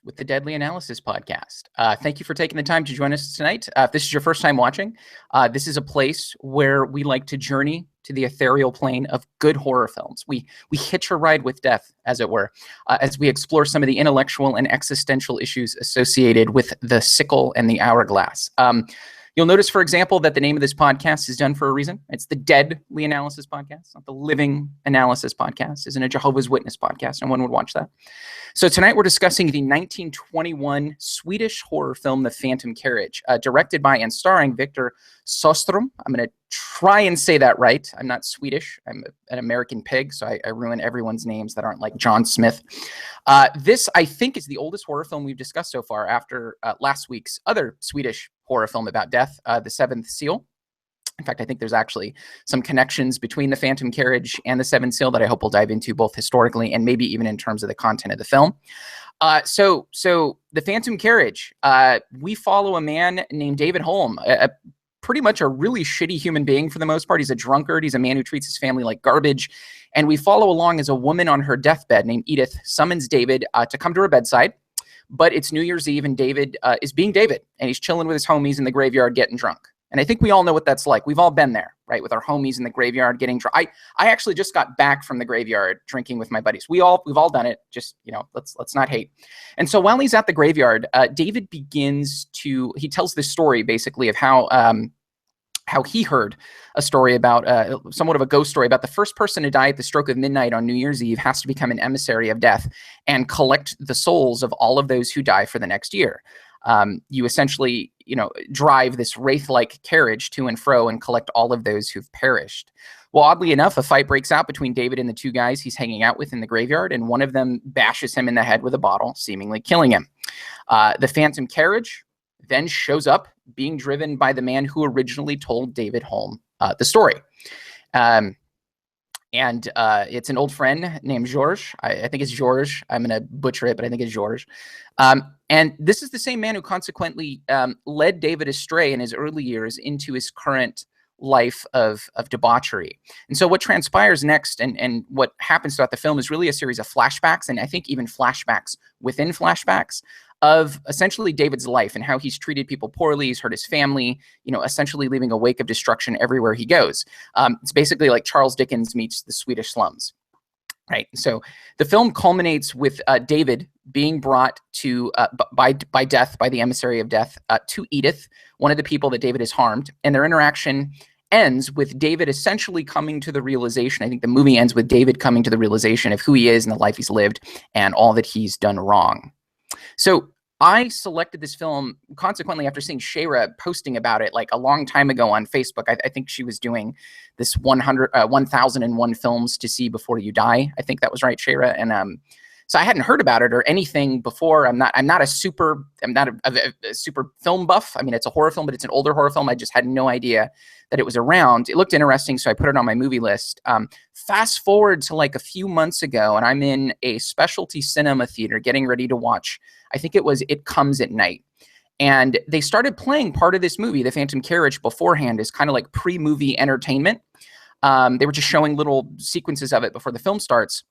with the Deadly Analysis podcast. Thank you for taking the time to join us tonight. If this is your first time watching, this is a place where we like to journey to the ethereal plane of good horror films. We hitch a ride with death, as it were, as we explore some of the intellectual and existential issues associated with the sickle and the hourglass. You'll notice, for example, that the name of this podcast is done for a reason. It's the Deadly Analysis podcast, not the Living Analysis podcast. Isn't a Jehovah's Witness podcast. No one would watch that. So tonight we're discussing the 1921 Swedish horror film, The Phantom Carriage, directed by and starring Victor Sjöström. I'm going to try and say that right. I'm not Swedish. I'm an American pig, so I ruin everyone's names that aren't like John Smith. This, I think, is the oldest horror film we've discussed so far after last week's other Swedish horror film about death, The Seventh Seal. In fact, I think there's actually some connections between The Phantom Carriage and The Seventh Seal that I hope we'll dive into both historically and maybe even in terms of the content of the film. So The Phantom Carriage, we follow a man named David Holm, pretty much a really shitty human being for the most part. He's a drunkard. He's a man who treats his family like garbage. And we follow along as a woman on her deathbed named Edith summons David to come to her bedside. But it's New Year's Eve and David is being David, and he's chilling with his homies in the graveyard getting drunk. And I think we all know what that's like. We've all been there, right? With our homies in the graveyard getting drunk. I actually just got back from the graveyard drinking with my buddies. We've all done it. Just, let's not hate. And so while he's at the graveyard, David he tells this story basically of how he heard a story about somewhat of a ghost story about the first person to die at the stroke of midnight on New Year's Eve has to become an emissary of death and collect the souls of all of those who die for the next year. You essentially, drive this wraith-like carriage to and fro and collect all of those who've perished. Well, oddly enough, a fight breaks out between David and the two guys he's hanging out with in the graveyard, and one of them bashes him in the head with a bottle, seemingly killing him. The Phantom Carriage then shows up, being driven by the man who originally told David Holm the story. And it's an old friend named George. I think it's George. I'm going to butcher it, but I think it's George. And this is the same man who consequently led David astray in his early years into his current life of debauchery. And so what transpires next and what happens throughout the film is really a series of flashbacks, and I think even flashbacks within flashbacks, of essentially David's life and how he's treated people poorly. He's hurt his family, essentially leaving a wake of destruction everywhere he goes. It's basically like Charles Dickens meets the Swedish slums, right? So the film culminates with David being brought to by death, by the emissary of death, to Edith, one of the people that David has harmed, and their interaction ends with David essentially coming to the realization. I think the movie ends with David coming to the realization of who he is and the life he's lived and all that he's done wrong. So I selected this film consequently after seeing Shayra posting about it like a long time ago on Facebook. I think she was doing this 1001 films to see before you die. I think that was right, Shayra. And so I hadn't heard about it or anything before. I'm not a super film buff. I mean, it's a horror film, but it's an older horror film. I just had no idea that it was around. It looked interesting, so I put it on my movie list. Fast forward to like a few months ago, and I'm in a specialty cinema theater getting ready to watch, I think it was It Comes at Night. And they started playing part of this movie, The Phantom Carriage, beforehand as kind of like pre-movie entertainment. They were just showing little sequences of it before the film starts.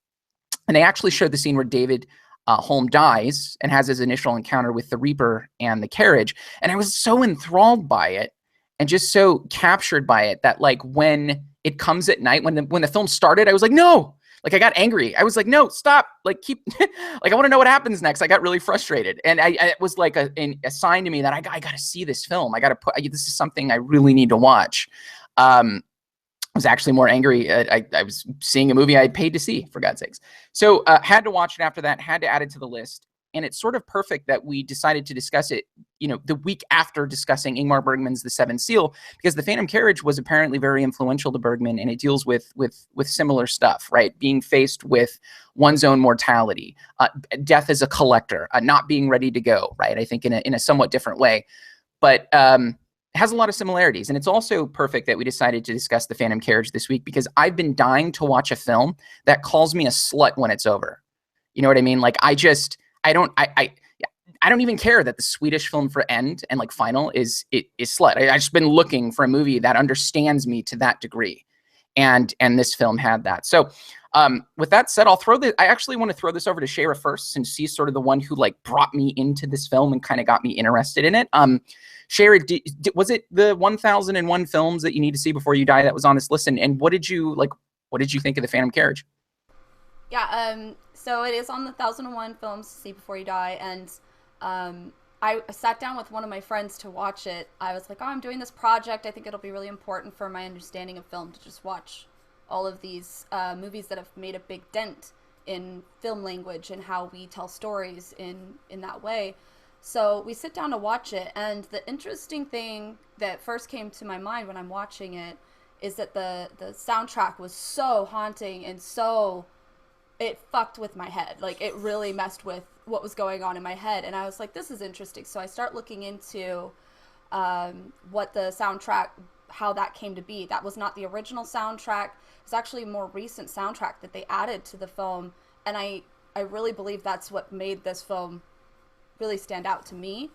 And they actually showed the scene where David Holm dies and has his initial encounter with the Reaper and the carriage. And I was so enthralled by it and just so captured by it that like when It Comes at Night, when the film started, I was like, no, like I got angry. I was like, no, stop, like keep, like I want to know what happens next. I got really frustrated. And it was like a sign to me that I got to see this film. This is something I really need to watch. I was actually more angry. I was seeing a movie I had paid to see, for God's sakes. So had to watch it after that, had to add it to the list. And it's sort of perfect that we decided to discuss it, the week after discussing Ingmar Bergman's The Seventh Seal, because The Phantom Carriage was apparently very influential to Bergman, and it deals with similar stuff, right? Being faced with one's own mortality, death as a collector, not being ready to go, right? I think in a somewhat different way. But has a lot of similarities. And it's also perfect that we decided to discuss The Phantom Carriage this week because I've been dying to watch a film that calls me a slut when it's over. You know what I mean? Like I don't even care that the Swedish film for End and like Final is slut. I've just been looking for a movie that understands me to that degree. and this film had that. So with that said, I actually want to throw this over to Shayra first, since she's sort of the one who like brought me into this film and kind of got me interested in it. Shayra, was it the 1001 films that you need to see before you die that was on this list? And what did you think of the Phantom Carriage? Yeah, so it is on the 1001 films to see before you die, and I sat down with one of my friends to watch it. I was like, oh, I'm doing this project. I think it'll be really important for my understanding of film to just watch all of these movies that have made a big dent in film language and how we tell stories in that way. So we sit down to watch it, and the interesting thing that first came to my mind when I'm watching it is that the soundtrack was so haunting and so, it fucked with my head. Like, it really messed with what was going on in my head, and I was like, this is interesting. So I start looking into what the soundtrack, how that came to be. That was not the original soundtrack. It's actually a more recent soundtrack that they added to the film, and I really believe that's what made this film really stand out to me.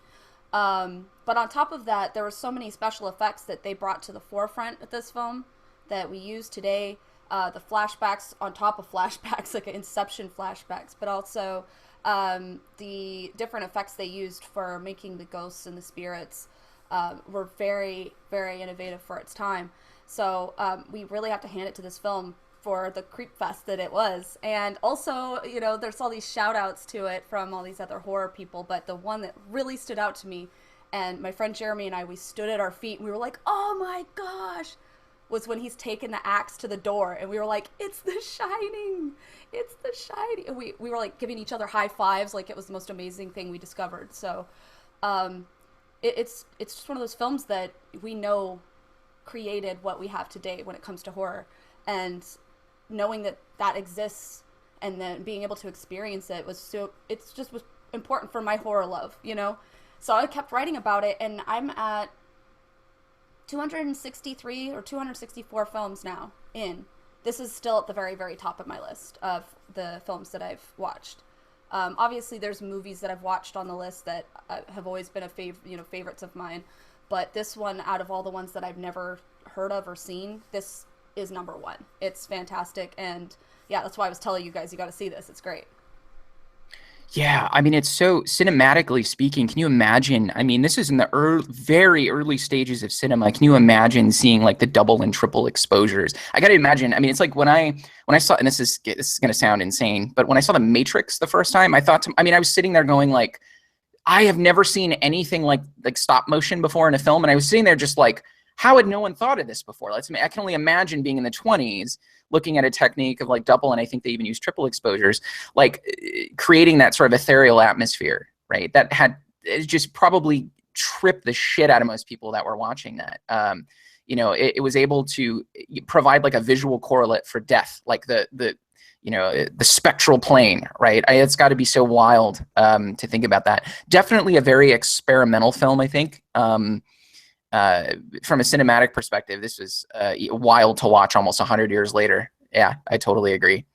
But on top of that, there were so many special effects that they brought to the forefront of this film that we use today. The flashbacks on top of flashbacks, like Inception flashbacks, but also the different effects they used for making the ghosts and the spirits were very, very innovative for its time. So we really have to hand it to this film for the creep fest that it was. And also, you know, there's all these shout outs to it from all these other horror people, but the one that really stood out to me, and my friend Jeremy and I, we stood at our feet and we were like, oh my gosh, was when he's taken the axe to the door, and we were like, it's The Shining, it's The Shining. And we were like giving each other high fives like it was the most amazing thing we discovered. So it's just one of those films that we know created what we have today when it comes to horror, and knowing that that exists and then being able to experience it was so, it's just was important for my horror love, you know. So I kept writing about it, and I'm at 263 or 264 films now in. This is still at the very, very top of my list of the films that I've watched. Obviously, there's movies that I've watched on the list that have always been favorites of mine, but this one, out of all the ones that I've never heard of or seen, this is number one. It's fantastic, and yeah, that's why I was telling you guys, you got to see this. It's great. Yeah, I mean, it's so cinematically speaking. Can you imagine? I mean, this is in the very early stages of cinema. Can you imagine seeing like the double and triple exposures? I got to imagine. I mean, it's like when I saw, and this is going to sound insane, but when I saw The Matrix the first time, I was sitting there going like, I have never seen anything like stop motion before in a film, and I was sitting there just like, how had no one thought of this before? I can only imagine being in the 20s, looking at a technique of like double, and I think they even use triple exposures, like creating that sort of ethereal atmosphere, right? That had it just probably tripped the shit out of most people that were watching that. It was able to provide like a visual correlate for death, like the spectral plane, right? It's got to be so wild to think about that. Definitely a very experimental film, I think. From a cinematic perspective, this was wild to watch almost 100 years later. Yeah, I totally agree.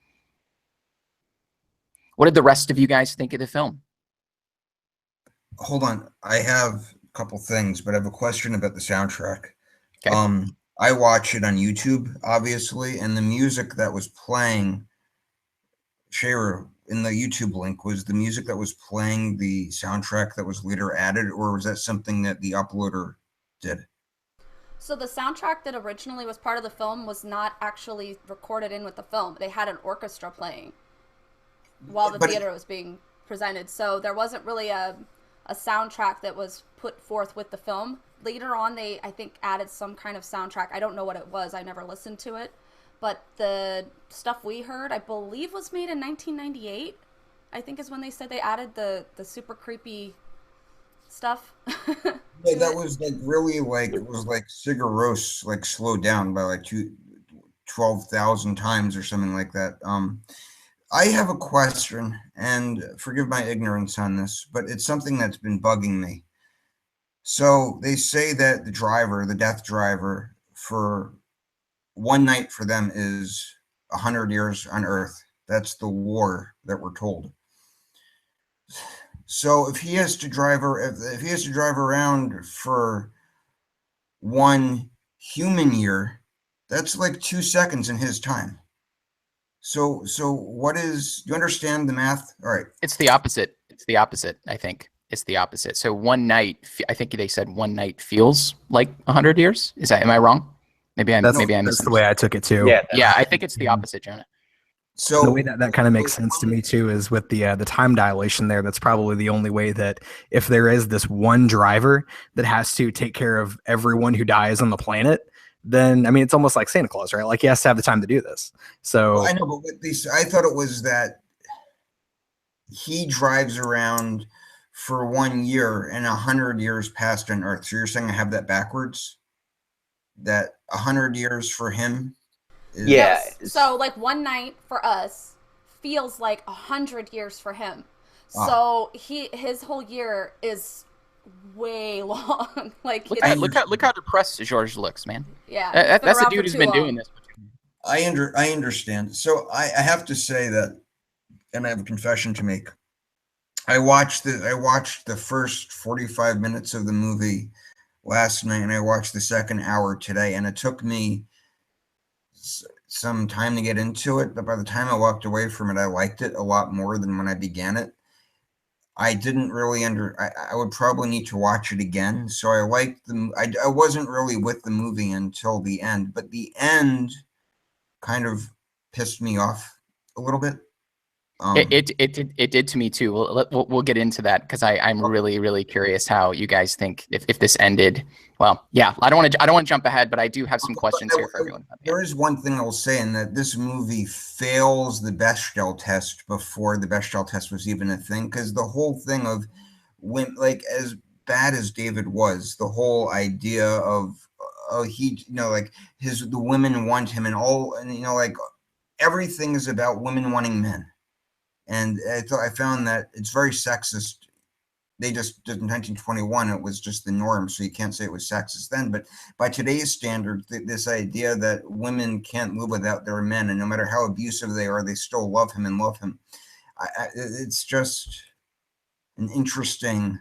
What did the rest of you guys think of the film? Hold on. I have a couple things, but I have a question about the soundtrack. Okay. I watch it on YouTube, obviously, and the music that was playing, Shayra, in the YouTube link, was the music that was playing the soundtrack that was later added, or was that something that the uploader did? So the soundtrack that originally was part of the film was not actually recorded in with the film. They had an orchestra playing while the theater was being presented. So there wasn't really a soundtrack that was put forth with the film. Later on, they, I think, added some kind of soundtrack. I don't know what it was. I never listened to it. But the stuff we heard, I believe, was made in 1998. I think is when they said they added the super creepy stuff. Yeah, that was like really like, it was like Sigur Rós like slowed down by like 12,000 times or something like that. I have a question, and forgive my ignorance on this, but it's something that's been bugging me. So they say that the death driver, for one night for them is 100 years on Earth. That's the war that we're told. So if he has to drive, if he has to drive around for one human year, That's like 2 seconds in his time. So what is? Do you understand the math? All right. It's the opposite. It's the opposite. I think it's the opposite. So one night, I think they said one night feels like 100 years. Is that? Am I wrong? Maybe That's maybe I that's missed. the way I took it too. Yeah. Yeah, I think it's the opposite, Jonah. So The way that kind of makes sense to me too is with the time dilation there. That's probably the only way that if there is this one driver that has to take care of everyone who dies on the planet, then I mean it's almost like Santa Claus, right? Like he has to have the time to do this. So Well, I know, but with these, I thought it was that he drives around for 1 year and 100 years passed on Earth. So you're saying I have that backwards? That 100 years for him is Yeah. So like one night for us feels like 100 years for him. Ah. So his whole year is way long. Like Look how depressed George looks, man. yeah, That's the dude who's been doing this. I understand. So I have to say that, and I have a confession to make. I watched the first 45 minutes of the movie last night, and I watched the second hour today, and it took me some time to get into it, but by the time I walked away from it, I liked it a lot more than when I began it. I didn't really I would probably need to watch it again. So I liked I wasn't really with the movie until the end, but the end kind of pissed me off a little bit. It did to me too. We'll get into that because I'm really curious how you guys think if this ended. Well, yeah, I don't want to jump ahead, but I do have some questions here for everyone. There is one thing I will say, in that this movie fails the Bechdel test before the Bechdel test was even a thing, because the whole thing of when, like, as bad as David was, the whole idea of he, like the women want him, and all, and like everything is about women wanting men. And I found that it's very sexist. They just did in 1921, it was just the norm, so you can't say it was sexist then. But by today's standards, this idea that women can't live without their men, and no matter how abusive they are, they still love him and love him. It's just an interesting.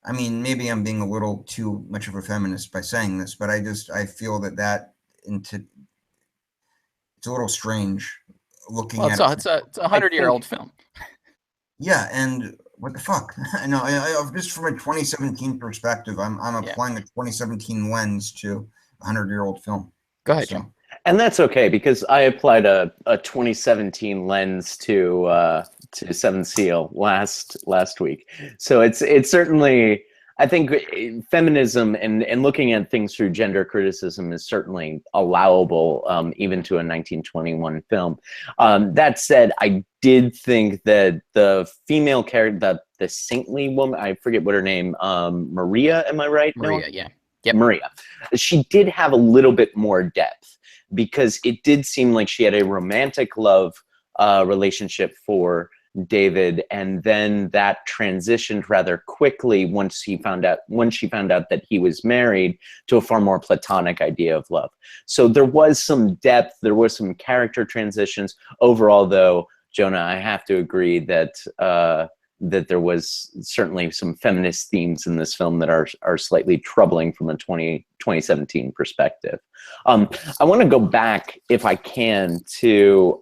I mean, maybe I'm being a little too much of a feminist by saying this, but I feel that it's a little strange. Looking at it's a 100-year-old film. Yeah, and what the fuck? I know. Just from a 2017 perspective, I'm applying a 2017 lens to a 100-year-old film. Go ahead, Jim. And that's okay, because I applied a 2017 lens to Seven Seal last week. So it's certainly, I think feminism and looking at things through gender criticism is certainly allowable, even to a 1921 film. That said, I did think that the female character, the saintly woman, I forget what her name, Maria, am I right? Maria, yeah. Yep. Maria. She did have a little bit more depth, because it did seem like she had a romantic love relationship for David, and then that transitioned rather quickly once she found out that he was married, to a far more platonic idea of love. So there was some depth, there was some character transitions. Overall, though, Jonah, I have to agree that that there was certainly some feminist themes in this film that are slightly troubling from a 2017 perspective. I want to go back, if I can, to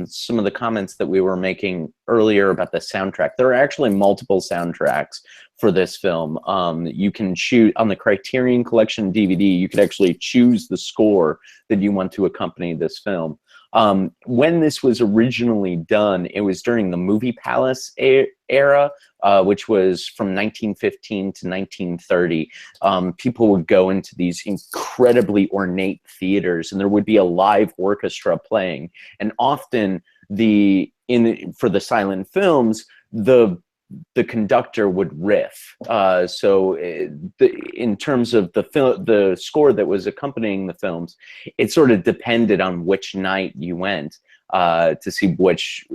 some of the comments that we were making earlier about the soundtrack. There are actually multiple soundtracks for this film. You can choose on the Criterion Collection DVD. You could actually choose the score that you want to accompany this film. When this was originally done, it was during the Movie Palace era, which was from 1915 to 1930. People would go into these incredibly ornate theaters, and there would be a live orchestra playing. And often for the silent films, the conductor would riff. In terms of the score that was accompanying the films, it sort of depended on which night you went to see which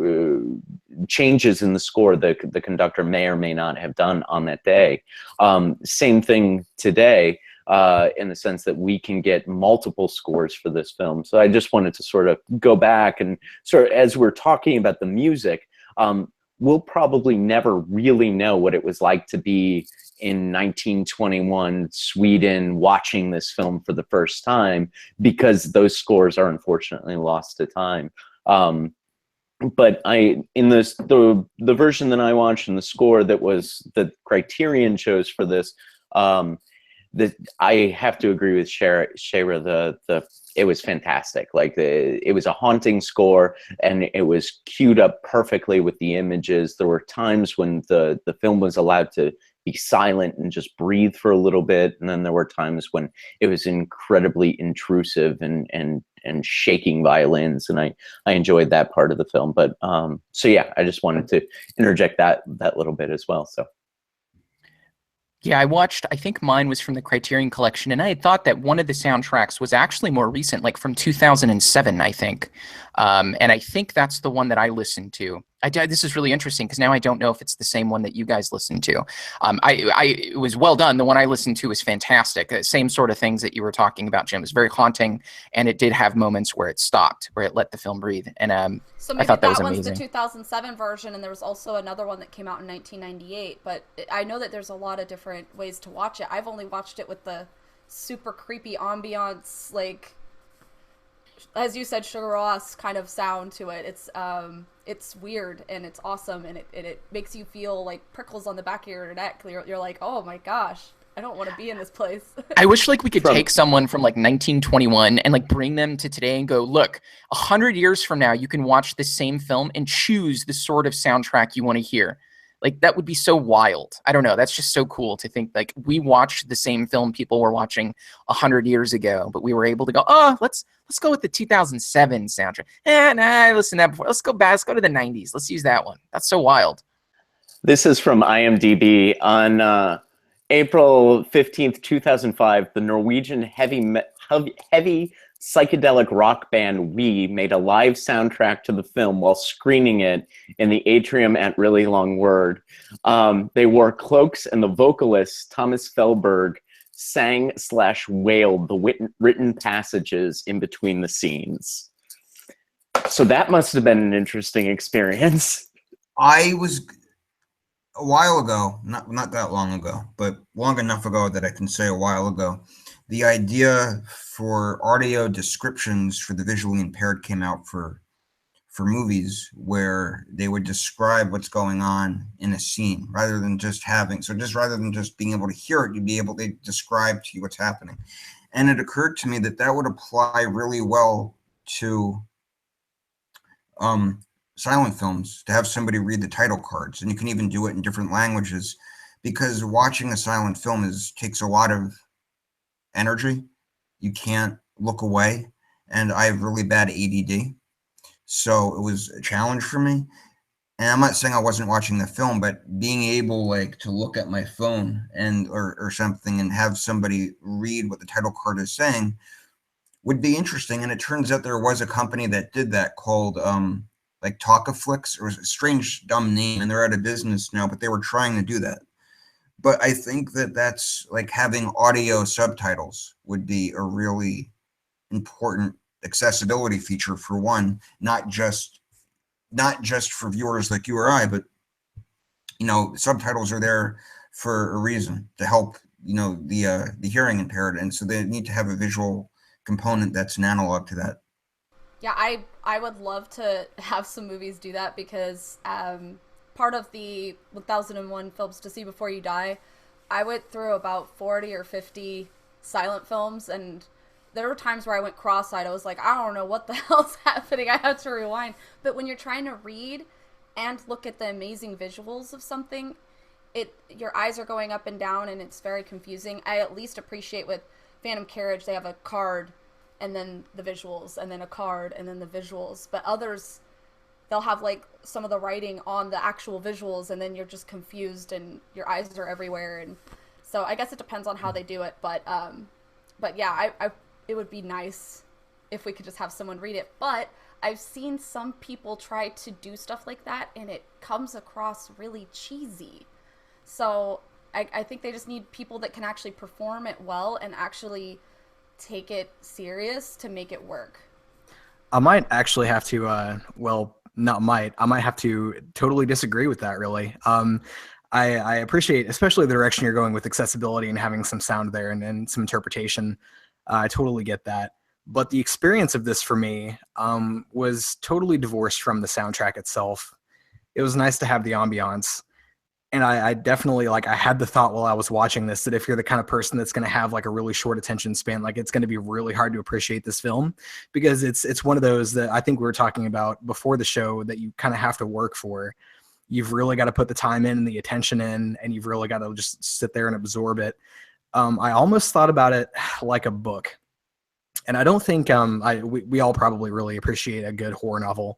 changes in the score the conductor may or may not have done on that day. Same thing today, in the sense that we can get multiple scores for this film. So I just wanted to sort of go back and sort of, as we're talking about the music, we'll probably never really know what it was like to be in 1921 Sweden watching this film for the first time, because those scores are unfortunately lost to time. But in the version that I watched and the score that Criterion chose for this, I have to agree with Shara. It was fantastic. Like it was a haunting score, and it was queued up perfectly with the images. There were times when the film was allowed to be silent and just breathe for a little bit, and then there were times when it was incredibly intrusive and shaking violins, and I enjoyed that part of the film. But so yeah, I just wanted to interject that little bit as well. So. Yeah, I think mine was from the Criterion Collection, and I had thought that one of the soundtracks was actually more recent, like from 2007, I think. And I think that's the one that I listened to. This is really interesting because now I don't know if it's the same one that you guys listened to. It was well done. The one I listened to was fantastic. Same sort of things that you were talking about, Jim. It was very haunting, and it did have moments where it stopped, where it let the film breathe. And so maybe I thought that was one's amazing. the 2007 version, and there was also another one that came out in 1998. But I know that there's a lot of different ways to watch it. I've only watched it with the super creepy ambiance, like, as you said, Sugar Ross kind of sound to it. It's weird and it's awesome, and it makes you feel like prickles on the back of your neck. You're like, oh my gosh, I don't want to be in this place. I wish like we could take someone from like 1921 and like bring them to today and go, look, 100 years from now, you can watch the same film and choose the sort of soundtrack you want to hear. Like that would be so wild. I don't know. That's just so cool to think like we watched the same film people were watching 100 years ago, but we were able to go, oh, let's go with the 2007 soundtrack. Nah, I listened to that before. Let's go back. Let's go to the 90s. Let's use that one. That's so wild. This is from IMDb. On April 15th, 2005, the Norwegian heavy psychedelic rock band We made a live soundtrack to the film while screening it in the atrium at Really Long Word. They wore cloaks, and the vocalist, Thomas Felberg, sang/wailed the written passages in between the scenes. So that must have been an interesting experience. I was a while ago, not that long ago, but long enough ago that I can say a while ago, the idea for audio descriptions for the visually impaired came out for movies, where they would describe what's going on in a scene rather than just being able to hear it, they describe to you what's happening. And it occurred to me that would apply really well to silent films, to have somebody read the title cards, and you can even do it in different languages, because watching a silent film takes a lot of energy. You can't look away, and I have really bad ADD, so it was a challenge for me. And I'm not saying I wasn't watching the film, but being able like to look at my phone or something and have somebody read what the title card is saying would be interesting. And it turns out there was a company that did that called like Talkaflix, or was a strange dumb name, and they're out of business now, but they were trying to do that. But I think that's like having audio subtitles would be a really important accessibility feature for one, not just for viewers like you or I, but subtitles are there for a reason, to help the hearing impaired, and so they need to have a visual component that's an analog to that. Yeah, I would love to have some movies do that, because part of the 1001 films to see before you die, I went through about 40 or 50 silent films, and there were times where I went cross-eyed. I was like, I don't know what the hell's happening. I have to rewind. But when you're trying to read and look at the amazing visuals of something, your eyes are going up and down, and it's very confusing. I at least appreciate with Phantom Carriage, they have a card and then the visuals, and then a card and then the visuals. But others, they'll have like some of the writing on the actual visuals, and then you're just confused and your eyes are everywhere. And so I guess it depends on how they do it. But yeah, it would be nice if we could just have someone read it. But I've seen some people try to do stuff like that, and it comes across really cheesy. So I think they just need people that can actually perform it well and actually take it serious to make it work. I might actually have to, I might have to totally disagree with that, really. I appreciate especially the direction you're going with accessibility and having some sound there and some interpretation. I totally get that. But the experience of this for me was totally divorced from the soundtrack itself. It was nice to have the ambiance. And I definitely, like, I had the thought while I was watching this that if you're the kind of person that's going to have like a really short attention span, like, it's going to be really hard to appreciate this film, because it's one of those that I think we were talking about before the show that you kind of have to work for. You've really got to put the time in and the attention in, and you've really got to just sit there and absorb it. I almost thought about it like a book. And I don't think we all probably really appreciate a good horror novel.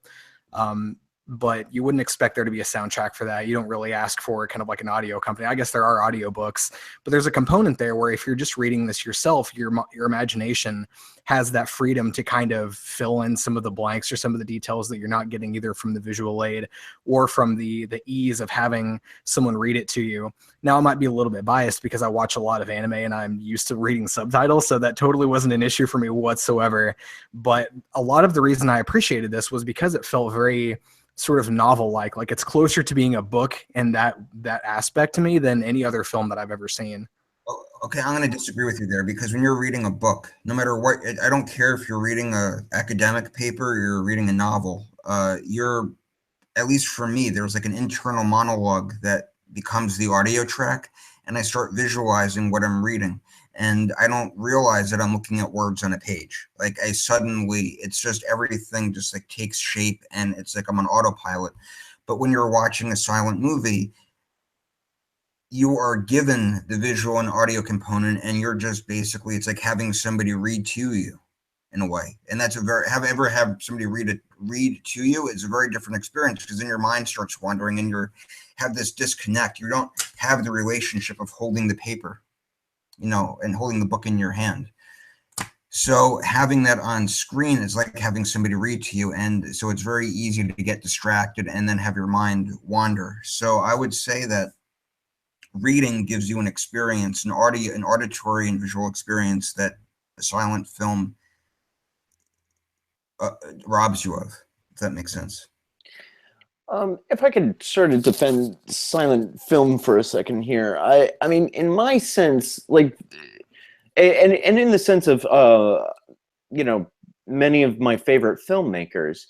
But you wouldn't expect there to be a soundtrack for that. You don't really ask for kind of like an audio company. I guess there are audiobooks, but there's a component there where if you're just reading this yourself, your imagination has that freedom to kind of fill in some of the blanks or some of the details that you're not getting either from the visual aid or from the ease of having someone read it to you. Now, I might be a little bit biased because I watch a lot of anime and I'm used to reading subtitles, so that totally wasn't an issue for me whatsoever. But a lot of the reason I appreciated this was because it felt very sort of novel-like. Like, it's closer to being a book and that aspect to me than any other film that I've ever seen. Okay, I'm going to disagree with you there, because when you're reading a book, no matter what, I don't care if you're reading a academic paper or you're reading a novel, you're, at least for me, there's like an internal monologue that becomes the audio track, and I start visualizing what I'm reading. And I don't realize that I'm looking at words on a page. Like, it's just everything just like takes shape, and it's like I'm on autopilot. But when you're watching a silent movie, you are given the visual and audio component, and you're just basically, it's like having somebody read to you in a way. And that's have somebody read to you, it's a very different experience, because then your mind starts wandering and have this disconnect. You don't have the relationship of holding the paper, and holding the book in your hand. So having that on screen is like having somebody read to you. And so it's very easy to get distracted and then have your mind wander. So I would say that reading gives you an experience, an auditory and visual experience that a silent film robs you of, if that makes sense. If I could sort of defend silent film for a second here, I mean, in my sense, like, and in the sense of, many of my favorite filmmakers,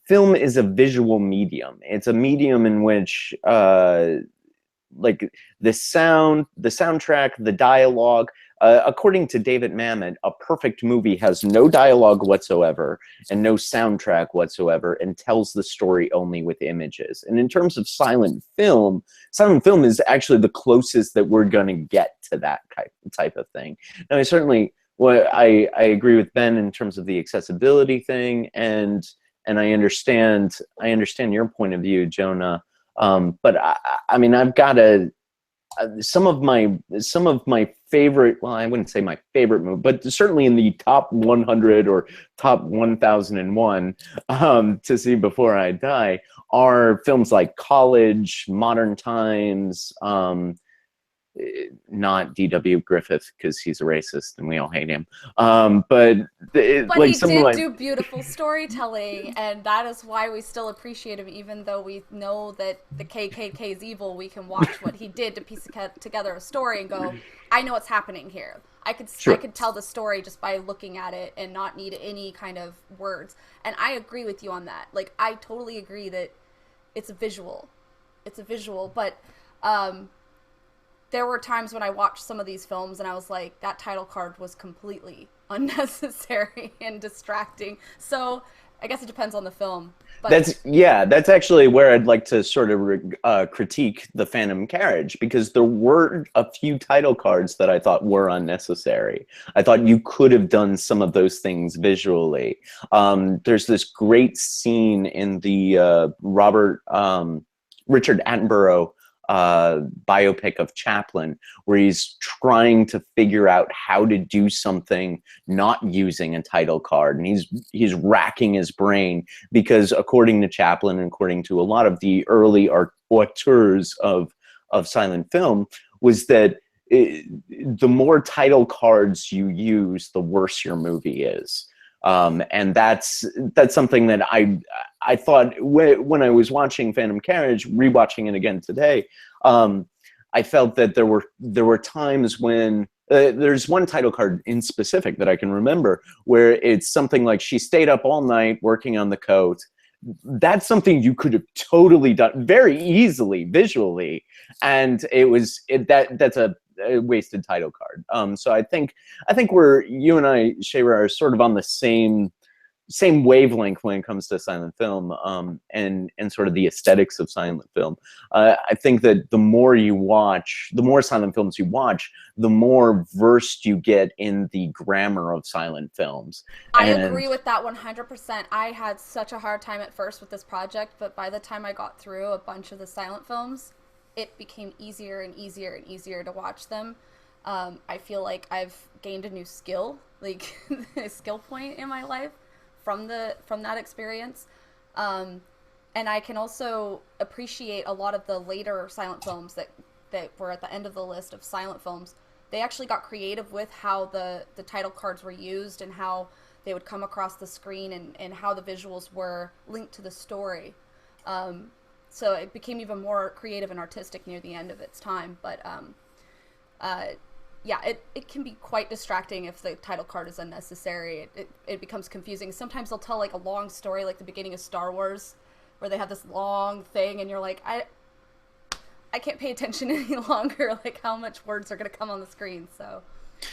film is a visual medium. It's a medium in which, like, the soundtrack, the dialogue, according to David Mamet, a perfect movie has no dialogue whatsoever and no soundtrack whatsoever and tells the story only with images. And in terms of silent film is actually the closest that we're going to get to that type of thing. Now, I agree with Ben in terms of the accessibility thing, and I understand your point of view, Jonah. But I mean, I've got some of my favorite, well, I wouldn't say my favorite movie, but certainly in the top 100 or top 1001 to see before I die are films like College, Modern Times, not D.W. Griffith, because he's a racist and we all hate him. But like, he did do beautiful storytelling, and that is why we still appreciate him, even though we know that the KKK is evil. We can watch what he did to piece together a story and go, I know what's happening here. I could tell the story just by looking at it and not need any kind of words. And I agree with you on that. Like, I totally agree that it's a visual. But there were times when I watched some of these films and I was like, that title card was completely unnecessary and distracting. So I guess it depends on the film. But that's actually where I'd like to sort of critique the Phantom Carriage, because there were a few title cards that I thought were unnecessary. I thought you could have done some of those things visually. There's this great scene in the Richard Attenborough biopic of Chaplin, where he's trying to figure out how to do something not using a title card, and he's racking his brain, because according to Chaplin and according to a lot of the early auteurs of silent film, was that the more title cards you use, the worse your movie is. And that's something that I thought when I was watching Phantom Carriage, rewatching it again today, I felt that there were times when there's one title card in specific that I can remember where it's something like she stayed up all night working on the coat. That's something you could have totally done very easily visually, and that's a wasted title card. So I think you and I, Shayra, are sort of on the same wavelength when it comes to silent film, and sort of the aesthetics of silent film. I think that the more silent films you watch, the more versed you get in the grammar of silent films. I agree with that 100%. I had such a hard time at first with this project, but by the time I got through a bunch of the silent films, it became easier and easier and easier to watch them. I feel like I've gained a new skill, like a skill point in my life from that experience, and I can also appreciate a lot of the later silent films that were at the end of the list of silent films. They actually got creative with how the title cards were used and how they would come across the screen and how the visuals were linked to the story. So it became even more creative and artistic near the end of its time. But yeah, it can be quite distracting if the title card is unnecessary. It becomes confusing. Sometimes they'll tell like a long story, like the beginning of Star Wars, where they have this long thing, and you're like, I can't pay attention any longer, like how much words are going to come on the screen. So,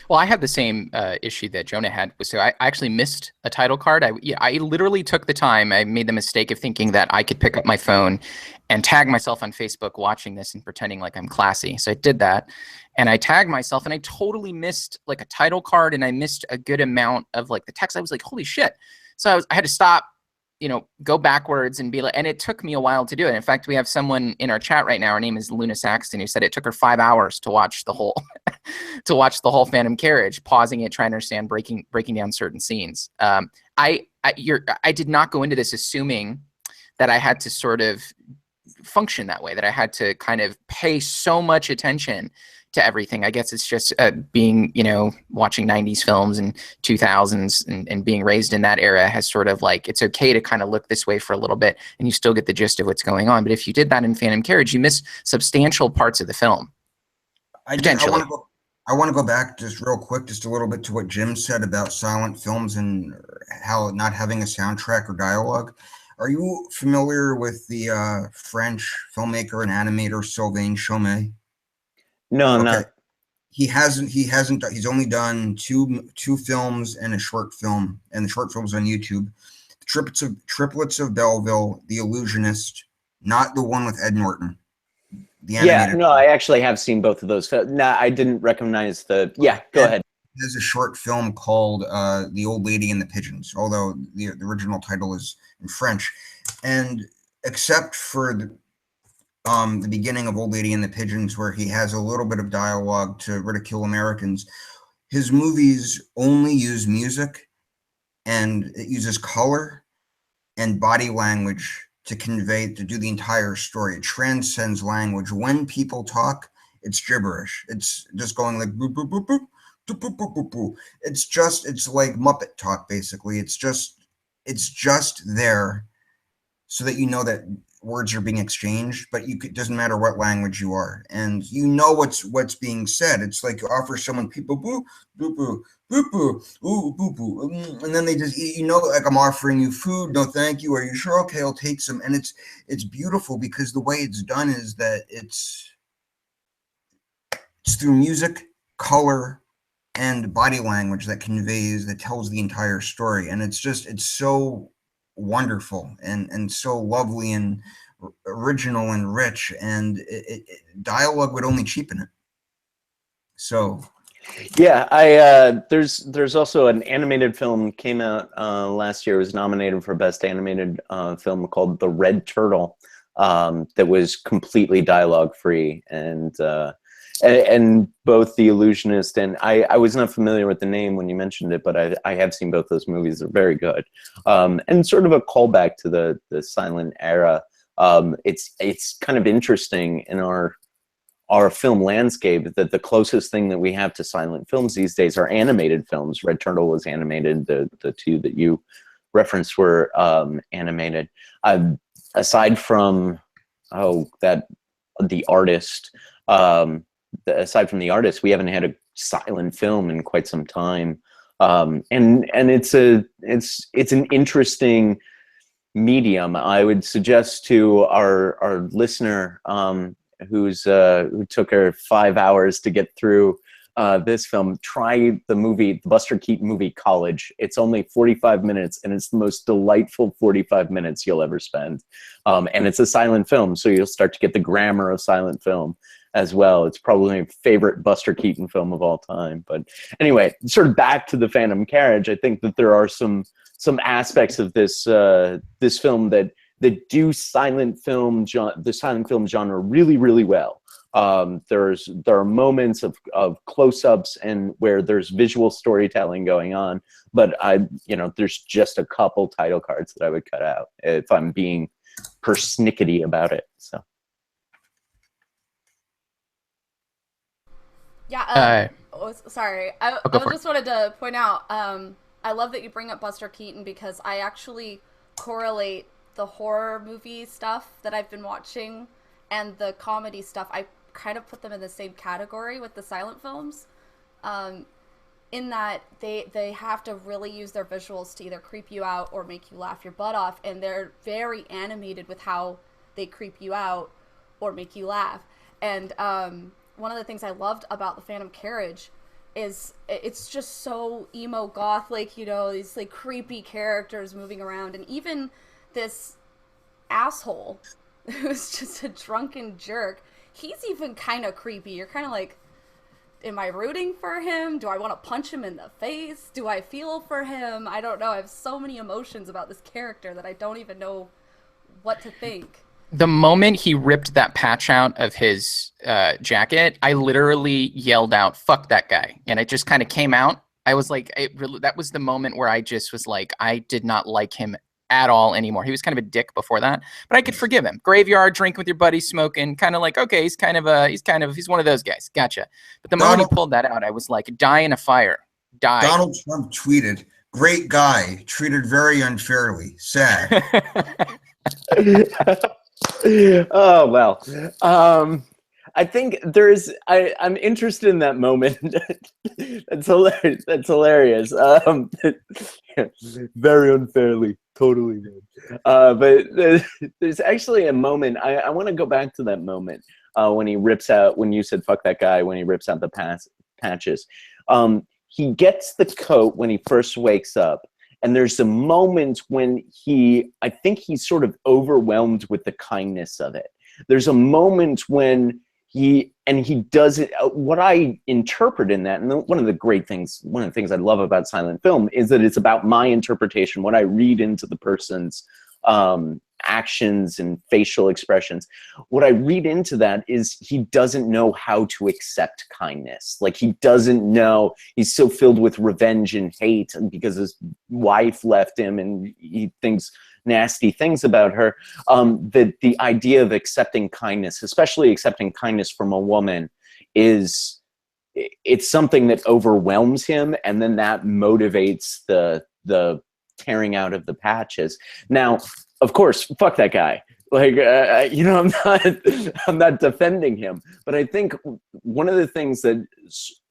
well, I had the same issue that Jonah had. So I actually missed a title card. I literally took the time. I made the mistake of thinking that I could pick up my phone and tag myself on Facebook watching this and pretending like I'm classy. So I did that, and I tagged myself, and I totally missed like a title card, and I missed a good amount of like the text. I was like, holy shit. So I had to stop, go backwards and be like, and it took me a while to do it. In fact, we have someone in our chat right now. Her name is Luna Saxton, who said it took her 5 hours to watch the whole, Phantom Carriage, pausing it, trying to understand, breaking down certain scenes. I did not go into this assuming that I had to sort of function that way, that I had to kind of pay so much attention to everything. I guess it's just being, watching 90s films and 2000s and being raised in that era has sort of like, it's okay to kind of look this way for a little bit and you still get the gist of what's going on. But if you did that in Phantom Carriage, you miss substantial parts of the film. Potentially. I want to go back just real quick, just a little bit to what Jim said about silent films and how not having a soundtrack or dialogue. Are you familiar with the French filmmaker and animator Sylvain Chomet? No, I'm not. He's only done two films and a short film, and the short film's on YouTube. Triplets of Belleville, The Illusionist, not the one with Ed Norton. The animated film. I actually have seen both of those. No, I didn't recognize the. Yeah, go ahead. There's a short film called The Old Lady and the Pigeons, although the original title is in French. And except for the beginning of Old Lady and the Pigeons, where he has a little bit of dialogue to ridicule Americans, his movies only use music, and it uses color and body language to do the entire story. It transcends language. When people talk, it's gibberish. It's just going like boop, boop, boop, boop, boop, boop, boop, boop, boop. It's like Muppet talk, basically. It's just there so that you know that words are being exchanged, but it doesn't matter what language you are, and you know what's being said. It's like you offer someone people boo boo boo boo boo ooh boo boo, and then they just eat, like I'm offering you food. No, thank you. Are you sure? Okay, I'll take some. And it's beautiful because the way it's done is that it's through music, color, and body language that tells the entire story, and it's so wonderful and so lovely and original and rich, and dialogue would only cheapen it. So yeah, there's also an animated film came out last year. It was nominated for best animated film called The Red Turtle, that was completely dialogue free, and both The Illusionist and I was not familiar with the name when you mentioned it, but I have seen both those movies. They're very good, and sort of a callback to the silent era. It's kind of interesting in our our film landscape, that the closest thing that we have to silent films these days are animated films. Red Turtle was animated. The two that you referenced were animated. Aside from the artist, aside from the artist, we haven't had a silent film in quite some time. And it's an interesting medium. I would suggest to our listener who took her 5 hours to get through this film, try the Buster Keaton movie College. It's only 45 minutes, and it's the most delightful 45 minutes you'll ever spend. And it's a silent film, so you'll start to get the grammar of silent film as well. It's probably my favorite Buster Keaton film of all time. But anyway, sort of back to the Phantom Carriage, I think that there are some aspects of this film that do the silent film genre really, really well. There are moments of close-ups and where there's visual storytelling going on, but there's just a couple title cards that I would cut out if I'm being persnickety about it. So. Yeah. Sorry. I just wanted to point out. I love that you bring up Buster Keaton, because I actually correlate the horror movie stuff that I've been watching and the comedy stuff. I kind of put them in the same category with the silent films, in that they have to really use their visuals to either creep you out or make you laugh your butt off, and they're very animated with how they creep you out or make you laugh. And one of the things I loved about the Phantom Carriage is it's just so emo goth, like, these like creepy characters moving around, and even this asshole who's just a drunken jerk, he's even kind of creepy. You're kind of like, am I rooting for him? Do I want to punch him in the face? Do I feel for him? I don't know. I have so many emotions about this character that I don't even know what to think. The moment he ripped that patch out of his jacket, I literally yelled out, "Fuck that guy!" And it just kind of came out. I was like, that was the moment where I just was like, I did not like him at all anymore. He was kind of a dick before that, but I could forgive him. Graveyard, drinking with your buddies, smoking, kind of like, okay, he's one of those guys. Gotcha. But the moment he pulled that out, I was like, die in a fire. Die. Donald Trump tweeted, "Great guy, treated very unfairly. Sad." Oh, well. I think I'm interested in that moment. That's hilarious. That's hilarious. Very unfairly. Totally. But there's actually a moment. I want to go back to that moment when he rips out, when you said "fuck that guy," when he rips out the patches. He gets the coat when he first wakes up. And there's a moment when I think he's sort of overwhelmed with the kindness of it. There's a moment when he does it. What I interpret in that, and one of the things I love about silent film is that it's about my interpretation, what I read into the person's actions and facial expressions. What I read into that is he doesn't know how to accept kindness. Like, he doesn't know, he's so filled with revenge and hate because his wife left him and he thinks nasty things about her, that the idea of accepting kindness, especially accepting kindness from a woman, it's something that overwhelms him, and then that motivates the tearing out of the patches. Now, of course, fuck that guy. Like, I'm not defending him, but I think one of the things that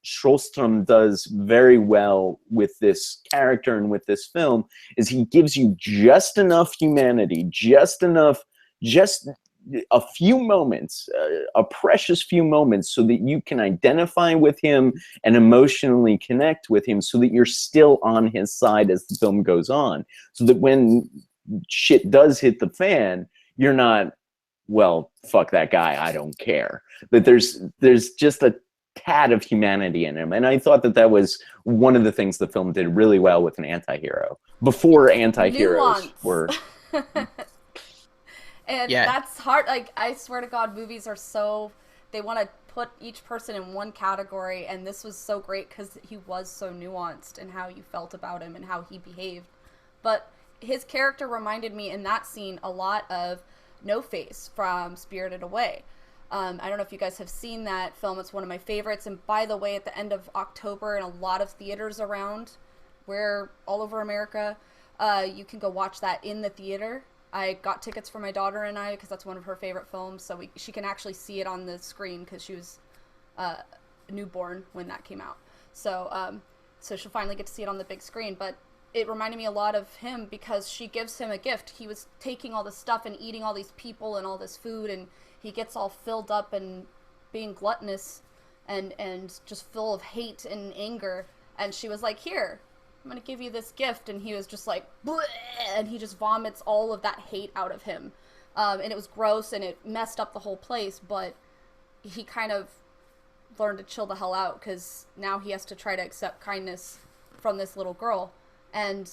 Sjöström does very well with this character and with this film is he gives you just enough humanity, just a few moments, a precious few moments, so that you can identify with him and emotionally connect with him, so that you're still on his side as the film goes on, so that when shit does hit the fan, you're not, well, fuck that guy, I don't care. But there's just a tad of humanity in him, and I thought that was one of the things the film did really well with an anti-hero before anti-heroes were. And that's hard. Like, I swear to God, movies are so, they want to put each person in one category, and this was so great because he was so nuanced in how you felt about him and how he behaved. But his character reminded me in that scene a lot of No Face from Spirited Away. I don't know if you guys have seen that film. It's one of my favorites. And by the way, at the end of October, in a lot of theaters around where all over America, you can go watch that in the theater. I got tickets for my daughter and I because that's one of her favorite films. So she can actually see it on the screen because she was newborn when that came out. So so she'll finally get to see it on the big screen. But it reminded me a lot of him because she gives him a gift. He was taking all this stuff and eating all these people and all this food, and he gets all filled up and being gluttonous and just full of hate and anger. And she was like, here, I'm going to give you this gift. And he was just like, bleh, and he just vomits all of that hate out of him. And it was gross and it messed up the whole place, but he kind of learned to chill the hell out because now he has to try to accept kindness from this little girl. And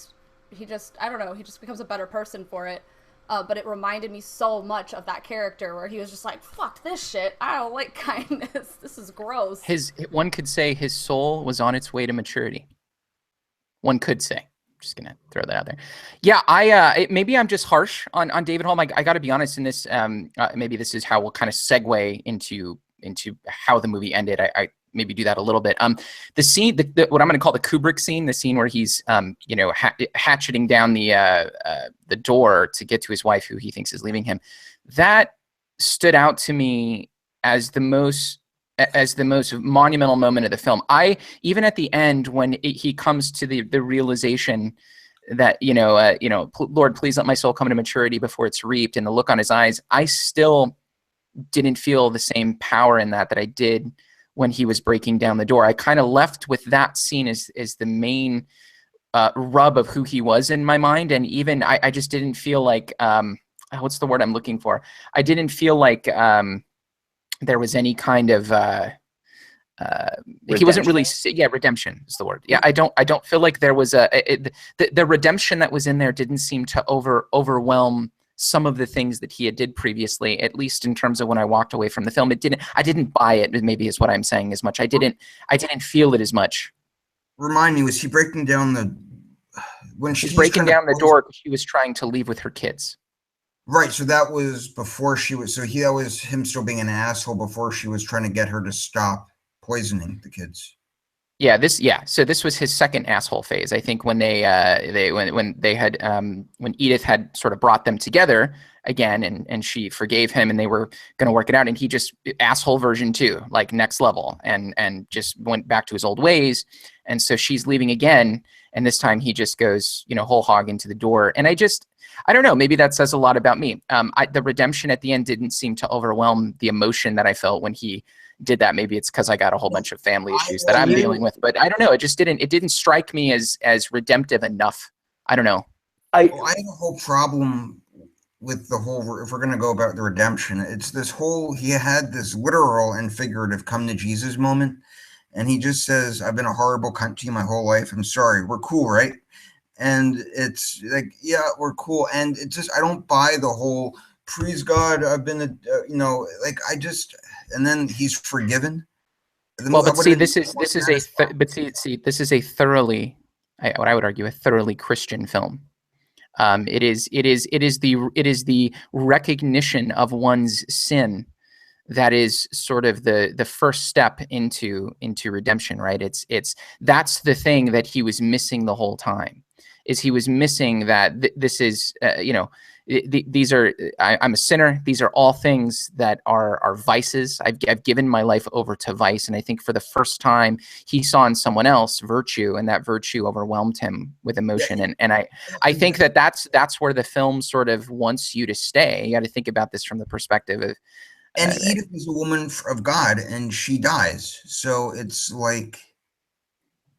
he just, I don't know, he just becomes a better person for it. But it reminded me so much of that character where he was just like, fuck this shit. I don't like kindness. This is gross. One could say his soul was on its way to maturity. One could say. Just gonna throw that out there. Yeah, maybe I'm just harsh on David Holm. I got to be honest in this. Maybe this is how we'll kind of segue into how the movie ended. I maybe do that a little bit. The scene, what I'm going to call the Kubrick scene, the scene where he's hatcheting down the door to get to his wife, who he thinks is leaving him. That stood out to me as the most monumental moment of the film. Even at the end when he comes to the realization that Lord, please let my soul come to maturity before it's reaped, and the look on his eyes, I still didn't feel the same power in that I did when he was breaking down the door. I kind of left with that scene as the main rub of who he was in my mind, and even I just didn't feel like what's the word I'm looking for? I didn't feel like there was any kind of he wasn't really redemption is the word. Yeah, I don't feel like there was the redemption that was in there didn't seem to overwhelm some of the things that he had did previously, at least in terms of when I walked away from the film. I didn't buy it, maybe is what I'm saying, as much. I didn't feel it as much. Remind me, was he breaking down when she's breaking down the door because she was trying to leave with her kids? Right, so that was before she was, that was him still being an asshole before she was trying to get her to stop poisoning the kids. So this was his second asshole phase. I think when when Edith had sort of brought them together again, and she forgave him, and they were going to work it out, and he just asshole version 2, like next level, and just went back to his old ways. And so she's leaving again, and this time he just goes whole hog into the door. And I don't know, maybe that says a lot about me. The redemption at the end didn't seem to overwhelm the emotion that I felt when he did that. Maybe it's because I got a whole bunch of family issues that I'm dealing with, but I don't know. It didn't strike me as redemptive enough. I don't know. I have a whole problem with the whole, if we're going to go about the redemption, it's this whole, he had this literal and figurative come to Jesus moment. And he just says, I've been a horrible cunt to you my whole life. I'm sorry. We're cool, right? And it's like, yeah, we're cool. And it just, I don't buy the whole, praise God, I've been, and then he's forgiven. Well, but see, this is a thoroughly, what I would argue, a thoroughly Christian film. It is the recognition of one's sin that is sort of the first step into redemption, right? That's the thing that he was missing the whole time. Is he was missing that this is these are I'm a sinner. These are all things that are vices. I've given my life over to vice, and I think for the first time he saw in someone else virtue, and that virtue overwhelmed him with emotion. And I think that's where the film sort of wants you to stay. You got to think about this from the perspective of. And Edith is a woman of God, and she dies. So it's like,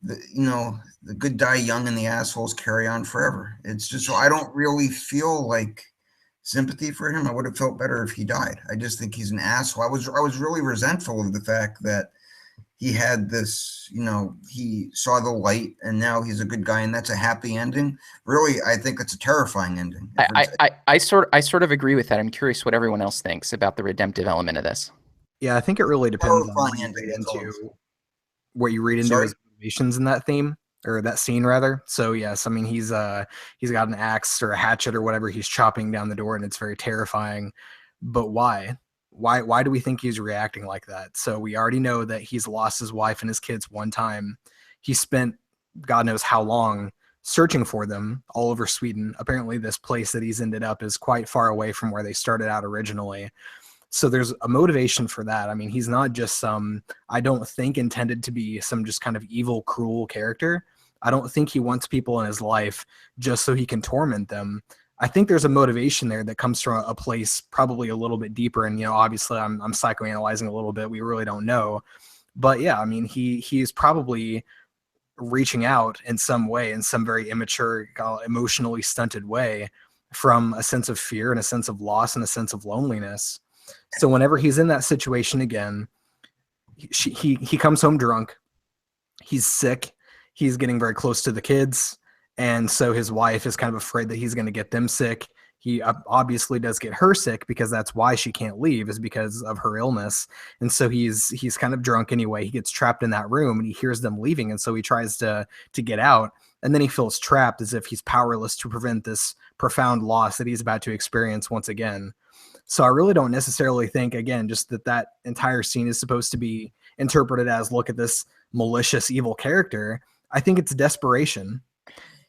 the good die young and the assholes carry on forever. It's just, so I don't really feel like sympathy for him. I would have felt better if he died. I just think he's an asshole. I was really resentful of the fact that he had this, he saw the light and now he's a good guy, and that's a happy ending. Really, I think it's a terrifying ending. I sort of agree with that. I'm curious what everyone else thinks about the redemptive element of this. Yeah, I think it really depends on what you read into his motivations in that theme, or that scene rather. So yes, I mean he's got an axe or a hatchet or whatever. He's chopping down the door, and it's very terrifying. But why? Why do we think he's reacting like that? So we already know that he's lost his wife and his kids one time. He spent God knows how long searching for them all over Sweden. Apparently this place that he's ended up is quite far away from where they started out originally. So there's a motivation for that. I mean, he's not just some, I don't think, intended to be some just kind of evil, cruel character. I don't think he wants people in his life just so he can torment them. I think there's a motivation there that comes from a place probably a little bit deeper. And, obviously I'm psychoanalyzing a little bit. We really don't know. But yeah, I mean, he's probably reaching out in some way, in some very immature, emotionally stunted way, from a sense of fear and a sense of loss and a sense of loneliness. So whenever he's in that situation again, he comes home drunk. He's sick. He's getting very close to the kids. And so his wife is kind of afraid that he's going to get them sick. He obviously does get her sick because that's why she can't leave, is because of her illness. And so he's kind of drunk anyway. He gets trapped in that room and he hears them leaving. And so he tries to get out. And then he feels trapped, as if he's powerless to prevent this profound loss that he's about to experience once again. So I really don't necessarily think, again, just that entire scene is supposed to be interpreted as, look at this malicious, evil character. I think it's desperation.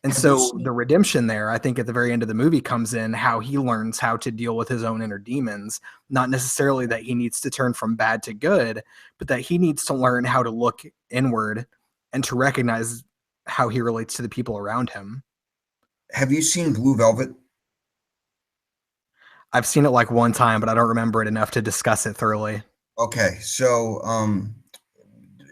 And so the redemption there, I think at the very end of the movie, comes in how he learns how to deal with his own inner demons. Not necessarily that he needs to turn from bad to good, but that he needs to learn how to look inward and to recognize how he relates to the people around him. Have you seen Blue Velvet? I've seen it like one time, but I don't remember it enough to discuss it thoroughly. Okay, so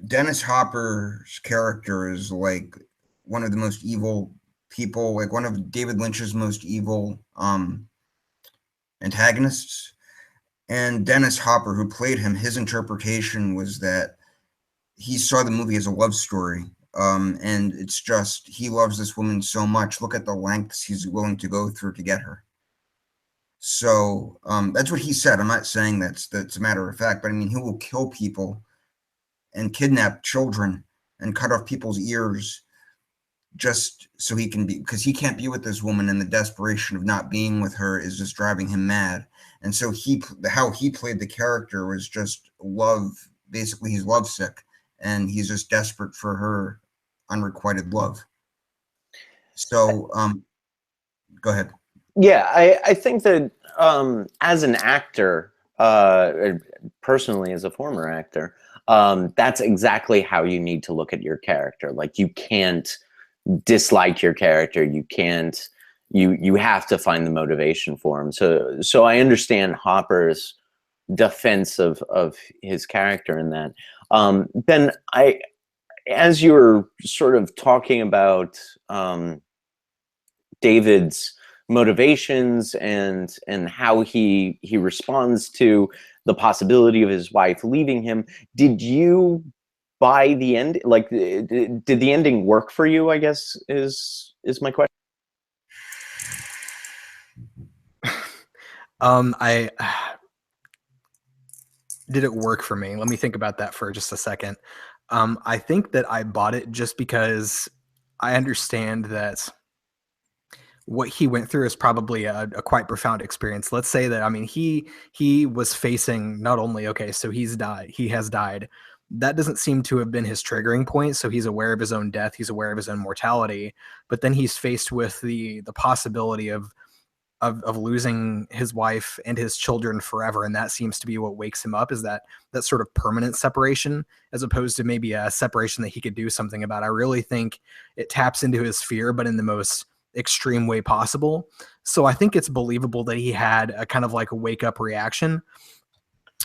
Dennis Hopper's character is like one of the most evil people, like one of David Lynch's most evil antagonists. And Dennis Hopper, who played him, his interpretation was that he saw the movie as a love story. And it's just, he loves this woman so much. Look at the lengths he's willing to go through to get her. So that's what he said. I'm not saying that's a matter of fact, but I mean, he will kill people and kidnap children and cut off people's ears just so he can be, because he can't be with this woman, and the desperation of not being with her is just driving him mad. And so how he played the character was just love. Basically, he's lovesick and he's just desperate for her unrequited love. So go ahead. Yeah, I think that as an actor, personally as a former actor, that's exactly how you need to look at your character. Like, you can't dislike your character. You can't, you have to find the motivation for him. So I understand Hopper's defense of his character in that. Ben, as you were sort of talking about David's motivations and how he responds to the possibility of his wife leaving him, did you buy the end? Like, did the ending work for you, I guess, is my question. Did it work for me? Let me think about that for just a second. I think that I bought it just because I understand that what he went through is probably a quite profound experience. Let's say that, I mean, he was facing not only, okay, so he has died. That doesn't seem to have been his triggering point. So he's aware of his own death. He's aware of his own mortality, but then he's faced with the possibility of losing his wife and his children forever. And that seems to be what wakes him up, is that sort of permanent separation, as opposed to maybe a separation that he could do something about. I really think it taps into his fear, but in the most extreme way possible. So I think it's believable that he had a kind of like a wake up reaction.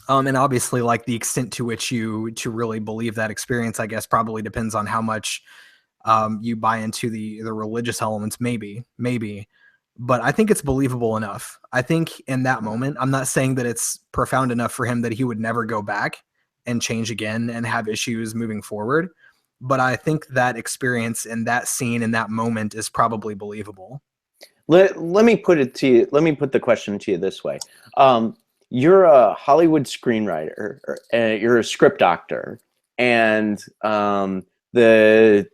And obviously, like, the extent to which to really believe that experience, I guess, probably depends on how much you buy into the religious elements, maybe. But I think it's believable enough. I think in that moment, I'm not saying that it's profound enough for him that he would never go back and change again and have issues moving forward. But I think that experience and that scene in that moment is probably believable. Let me put it to you. Let me put the question to you this way. You're a Hollywood screenwriter, you're a script doctor, and the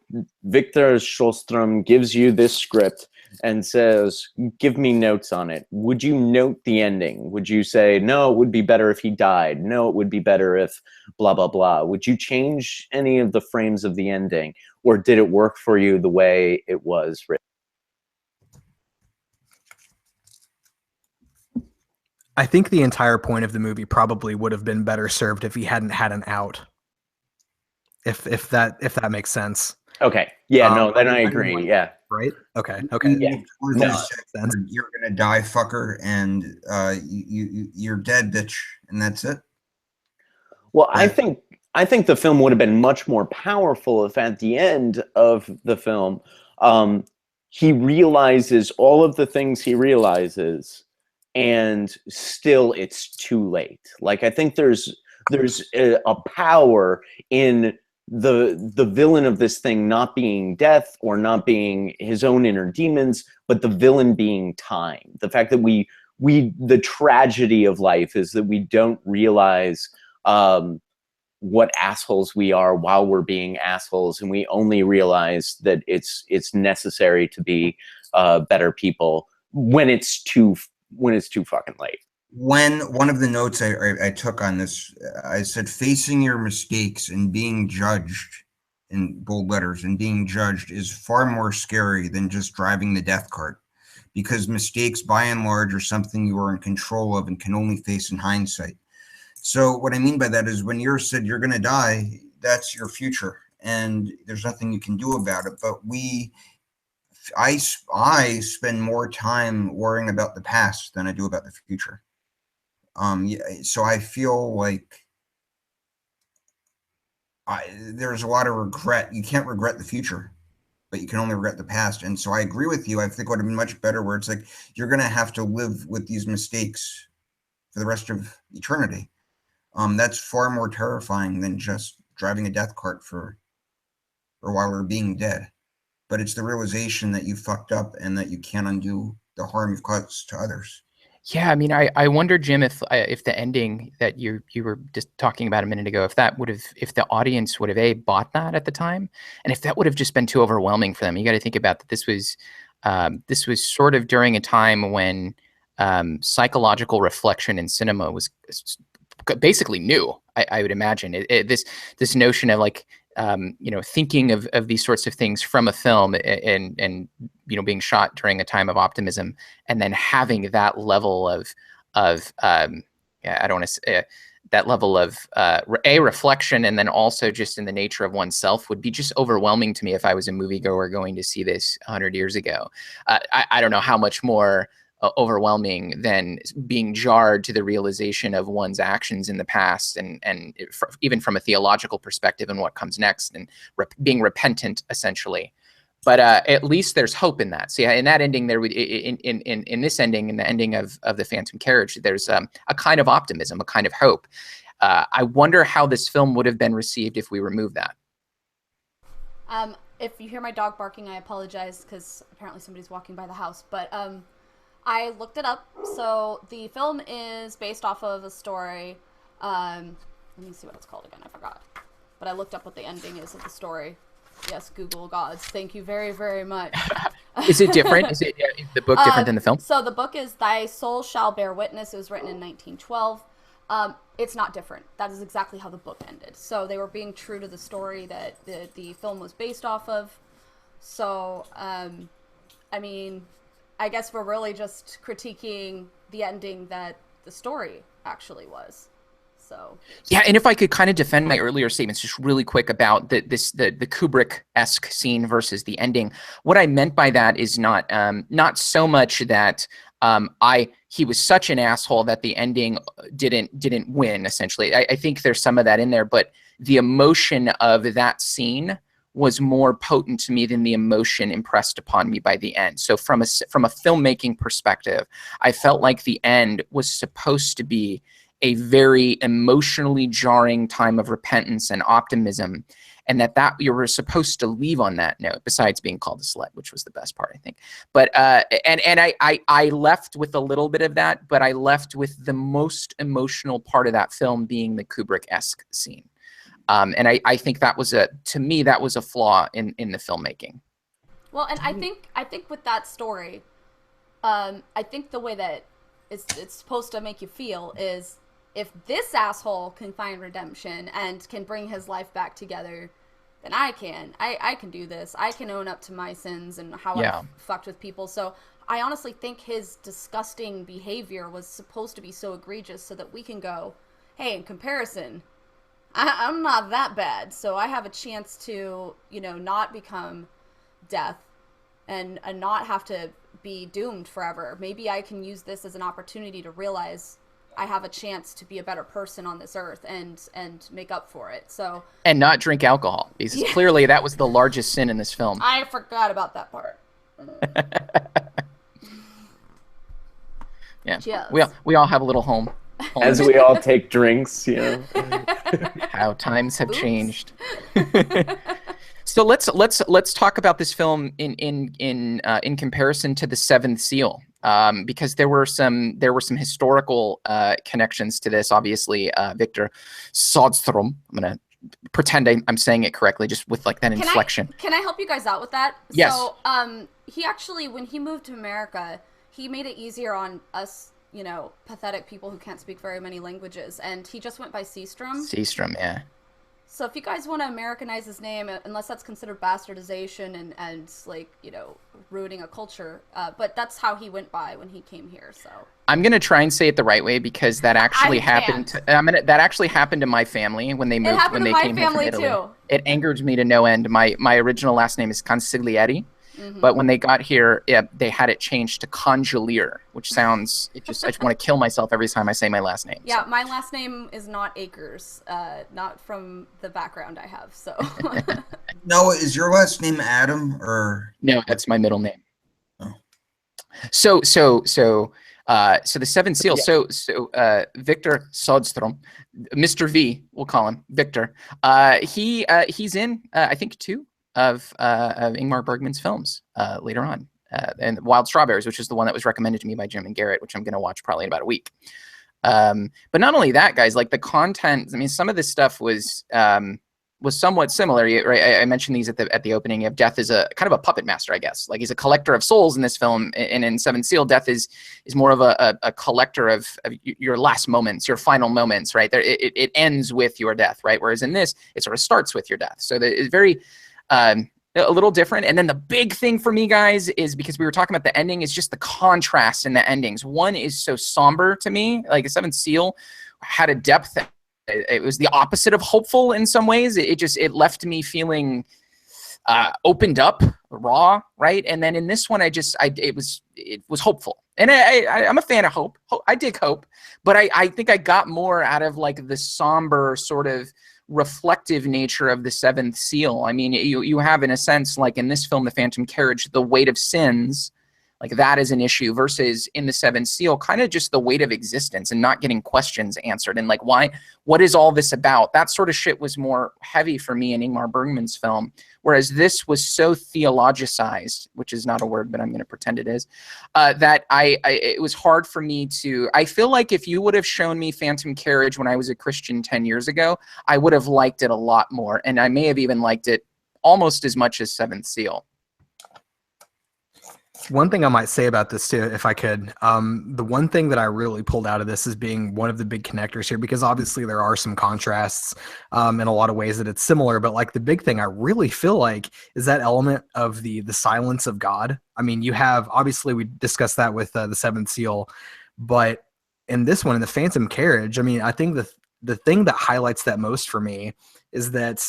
Victor Schulstrom gives you this script and says, give me notes on it, would you note the ending? Would you say, no, it would be better if he died? No, it would be better if blah, blah, blah. Would you change any of the frames of the ending? Or did it work for you the way it was written? I think the entire point of the movie probably would have been better served if he hadn't had an out. If that makes sense. Okay. Yeah, no, then I agree. Like, yeah. Right? Okay. Okay. Yeah. No. You're gonna die, fucker, and you're dead, bitch, and that's it. Well, I think the film would have been much more powerful if at the end of the film, he realizes all of the things he realizes, and still it's too late. Like, I think there's a power in the villain of this thing not being death or not being his own inner demons, but the villain being time. The fact that the tragedy of life is that we don't realize what assholes we are while we're being assholes, and we only realize that it's necessary to be better people when it's too fucking late. When one of the notes I took on this, I said, facing your mistakes and being judged in bold letters and being judged is far more scary than just driving the death cart, because mistakes by and large are something you are in control of and can only face in hindsight. So what I mean by that is when you're said you're going to die, that's your future and there's nothing you can do about it. But I spend more time worrying about the past than I do about the future. So I feel like there's a lot of regret. You can't regret the future, but you can only regret the past. And so I agree with you. I think it would have been much better where it's like, you're going to have to live with these mistakes for the rest of eternity. That's far more terrifying than just driving a death cart or while we're being dead. But it's the realization that you fucked up and that you can't undo the harm you've caused to others. Yeah, I mean, I wonder, Jim, if the ending that you were just talking about a minute ago, if the audience would have bought that at the time, and if that would have just been too overwhelming for them. You got to think about that. This was sort of during a time when psychological reflection in cinema was basically new. I would imagine this notion of like thinking of these sorts of things from a film and being shot during a time of optimism, and then having that level of I don't want to say that level of reflection, and then also just in the nature of oneself would be just overwhelming to me if I was a moviegoer going to see this 100 years ago. I don't know how much more overwhelming than being jarred to the realization of one's actions in the past, and even from a theological perspective and what comes next, and being repentant essentially. But at least there's hope in that. See, in that ending, there would in this ending, in the ending of the Phantom Carriage, there's a kind of optimism, a kind of hope. I wonder how this film would have been received if we removed that. If you hear my dog barking, I apologize because apparently somebody's walking by the house. But I looked it up. So the film is based off of a story. Let me see what it's called again. I forgot. But I looked up what the ending is of the story. Yes, Google gods. Thank you very, very much. Is it different? Is the book different than the film? So the book is Thy Soul Shall Bear Witness. It was written in 1912. It's not different. That is exactly how the book ended. So they were being true to the story that the film was based off of. So, I mean, I guess we're really just critiquing the ending that the story actually was. So yeah, and if I could kind of defend my earlier statements just really quick about the Kubrick-esque scene versus the ending, what I meant by that is not so much that he was such an asshole that the ending didn't win. Essentially, I think there's some of that in there, but the emotion of that scene was more potent to me than the emotion impressed upon me by the end. So from a filmmaking perspective, I felt like the end was supposed to be a very emotionally jarring time of repentance and optimism, and that you were supposed to leave on that note, besides being called a slut, which was the best part, I think. But I left with a little bit of that, but I left with the most emotional part of that film being the Kubrick-esque scene. And I think that was to me, that was a flaw in the filmmaking. Well, and I think with that story, I think the way that it's supposed to make you feel is if this asshole can find redemption and can bring his life back together, then I can. I can do this. I can own up to my sins and how I've fucked with people. So I honestly think his disgusting behavior was supposed to be so egregious so that we can go, hey, in comparison, I'm not that bad. So I have a chance to, not become death and not have to be doomed forever. Maybe I can use this as an opportunity to realize I have a chance to be a better person on this earth and make up for it. So and not drink alcohol, because clearly that was the largest sin in this film. I forgot about that part. Yeah, Cheers. we all have a little home. As we all take drinks, How times have changed. So let's talk about this film in comparison to the Seventh Seal, because there were some historical connections to this. Obviously, Victor Sodstrom. I'm gonna pretend I'm saying it correctly, just with like that inflection. Can I help you guys out with that? Yes. So, he actually, when he moved to America, he made it easier on us, pathetic people who can't speak very many languages, and he just went by Seastrom. Seastrom, yeah. So if you guys want to Americanize his name, unless that's considered bastardization and like, ruining a culture, but that's how he went by when he came here. So I'm gonna try and say it the right way, because that actually happened. That actually happened to my family when they moved. When they came here from Italy. Too. It angered me to no end. My original last name is Consiglieri. Mm-hmm. But when they got here, they had it changed to Congealier, which sounds, I just want to kill myself every time I say my last name. Yeah, so. My last name is not Akers, not from the background I have, so. No, is your last name Adam, or? No, that's my middle name. Oh. So the Seven Seal, Victor Sodstrom, Mr. V, we'll call him, Victor, he's in, I think, 2 of Ingmar Bergman's films later on, and Wild Strawberries, which is the one that was recommended to me by Jim and Garrett, which I'm going to watch probably in about a week. But not only that, guys, like the content. I mean, some of this stuff was somewhat similar. Right? I mentioned these at the opening. Of Death is a kind of a puppet master, I guess. Like he's a collector of souls in this film, and in Seven Seal, Death is more of a collector of your last moments, your final moments. Right there, it ends with your death. Right, whereas in this, it sort of starts with your death. So it's very a little different. And then the big thing for me, guys, is because we were talking about the ending, is just the contrast in the endings. One is so somber to me, like Seventh Seal had a depth. It was the opposite of hopeful in some ways. It left me feeling opened up, raw, right? And then in this one, it was hopeful. And I'm a fan of hope. I dig hope, but I think I got more out of like the somber sort of reflective nature of the Seventh Seal. I mean, you have, in a sense, like in this film, The Phantom Carriage, the weight of sins, like that is an issue, versus in the Seventh Seal, kind of just the weight of existence and not getting questions answered, and like, what is all this about? That sort of shit was more heavy for me in Ingmar Bergman's film, whereas this was so theologicized, which is not a word, but I'm going to pretend it is, that it was hard for me to. I feel like if you would have shown me Phantom Carriage when I was a Christian 10 years ago, I would have liked it a lot more, and I may have even liked it almost as much as Seventh Seal. One thing I might say about this too, if I could, the one thing that I really pulled out of this as being one of the big connectors here, because obviously there are some contrasts in a lot of ways that it's similar, but like the big thing I really feel like is that element of the silence of God. I mean, you have, obviously we discussed that with the Seventh Seal, but in this one, in the Phantom Carriage, I mean, I think the thing that highlights that most for me is that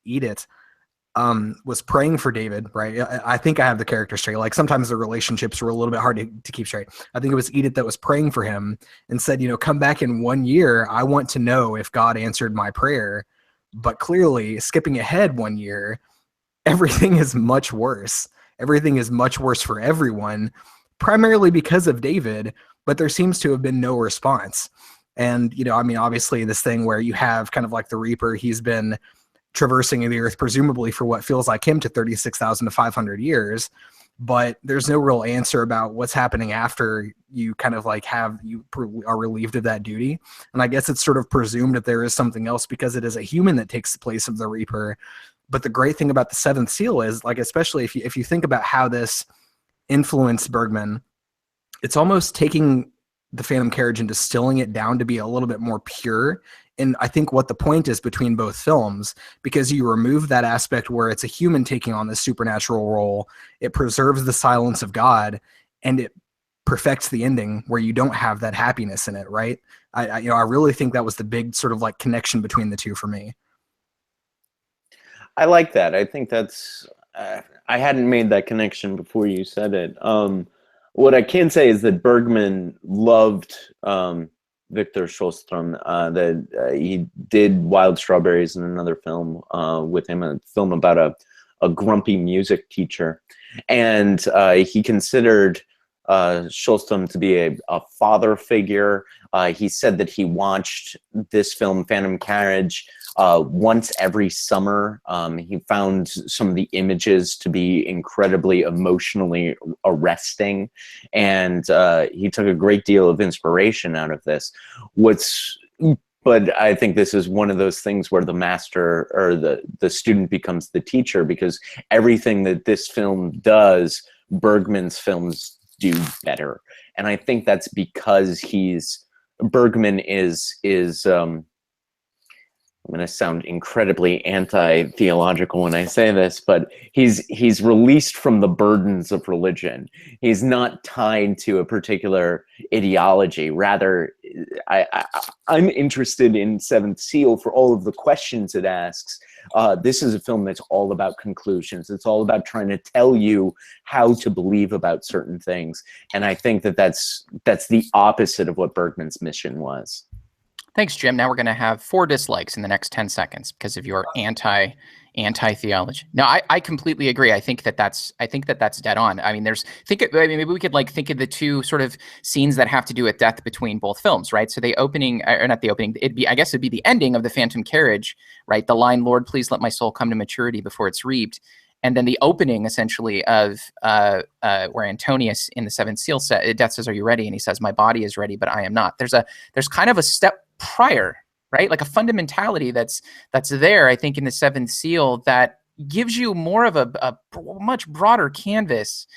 Edith was praying for David, right? I think I have the character straight. Like sometimes the relationships were a little bit hard to keep straight. I think it was Edith that was praying for him and said, come back in 1 year. I want to know if God answered my prayer. But clearly, skipping ahead 1 year, everything is much worse. Everything is much worse for everyone, primarily because of David, but there seems to have been no response. And, I mean, obviously this thing where you have kind of like the Reaper, he's been traversing the earth, presumably for what feels like him to 36,000 to 500 years, but there's no real answer about what's happening after you kind of like are relieved of that duty. And I guess it's sort of presumed that there is something else because it is a human that takes the place of the Reaper. But the great thing about the Seventh Seal is, like, especially if you think about how this influenced Bergman, it's almost taking the Phantom Carriage and distilling it down to be a little bit more pure. And I think what the point is between both films, because you remove that aspect where it's a human taking on this supernatural role, it preserves the silence of God, and it perfects the ending where you don't have that happiness in it, right? I really think that was the big sort of like connection between the two for me. I like that. I think that's. I hadn't made that connection before you said it. What I can say is that Bergman loved Victor Sjöström. That he did Wild Strawberries in another film with him, a film about a grumpy music teacher, and he considered Sjöström to be a father figure. He said that he watched this film, Phantom Carriage, once every summer. He found some of the images to be incredibly emotionally arresting, and he took a great deal of inspiration out of this. But I think this is one of those things where the master or the student becomes the teacher, because everything that this film does, Bergman's films do better. And I think that's because Bergman is I'm going to sound incredibly anti-theological when I say this, but he's released from the burdens of religion. He's not tied to a particular ideology. Rather, I'm interested in Seventh Seal for all of the questions it asks. This is a film that's all about conclusions. It's all about trying to tell you how to believe about certain things. And I think that's the opposite of what Bergman's mission was. Thanks, Jim. Now we're going to have 4 dislikes in the next 10 seconds because of your anti-theology. No, I completely agree. I think that's dead on. I mean, maybe we could think of the two sort of scenes that have to do with death between both films, right? So the opening, or not the opening, it'd be the ending of the Phantom Carriage, right? The line, "Lord, please let my soul come to maturity before it's reaped." And then the opening, essentially, of where Antonius in the Seventh Seal Death says, "Are you ready?" And he says, "My body is ready, but I am not." There's kind of a step prior, right? Like a fundamentality that's there, I think, in the Seventh Seal that gives you more of a much broader canvas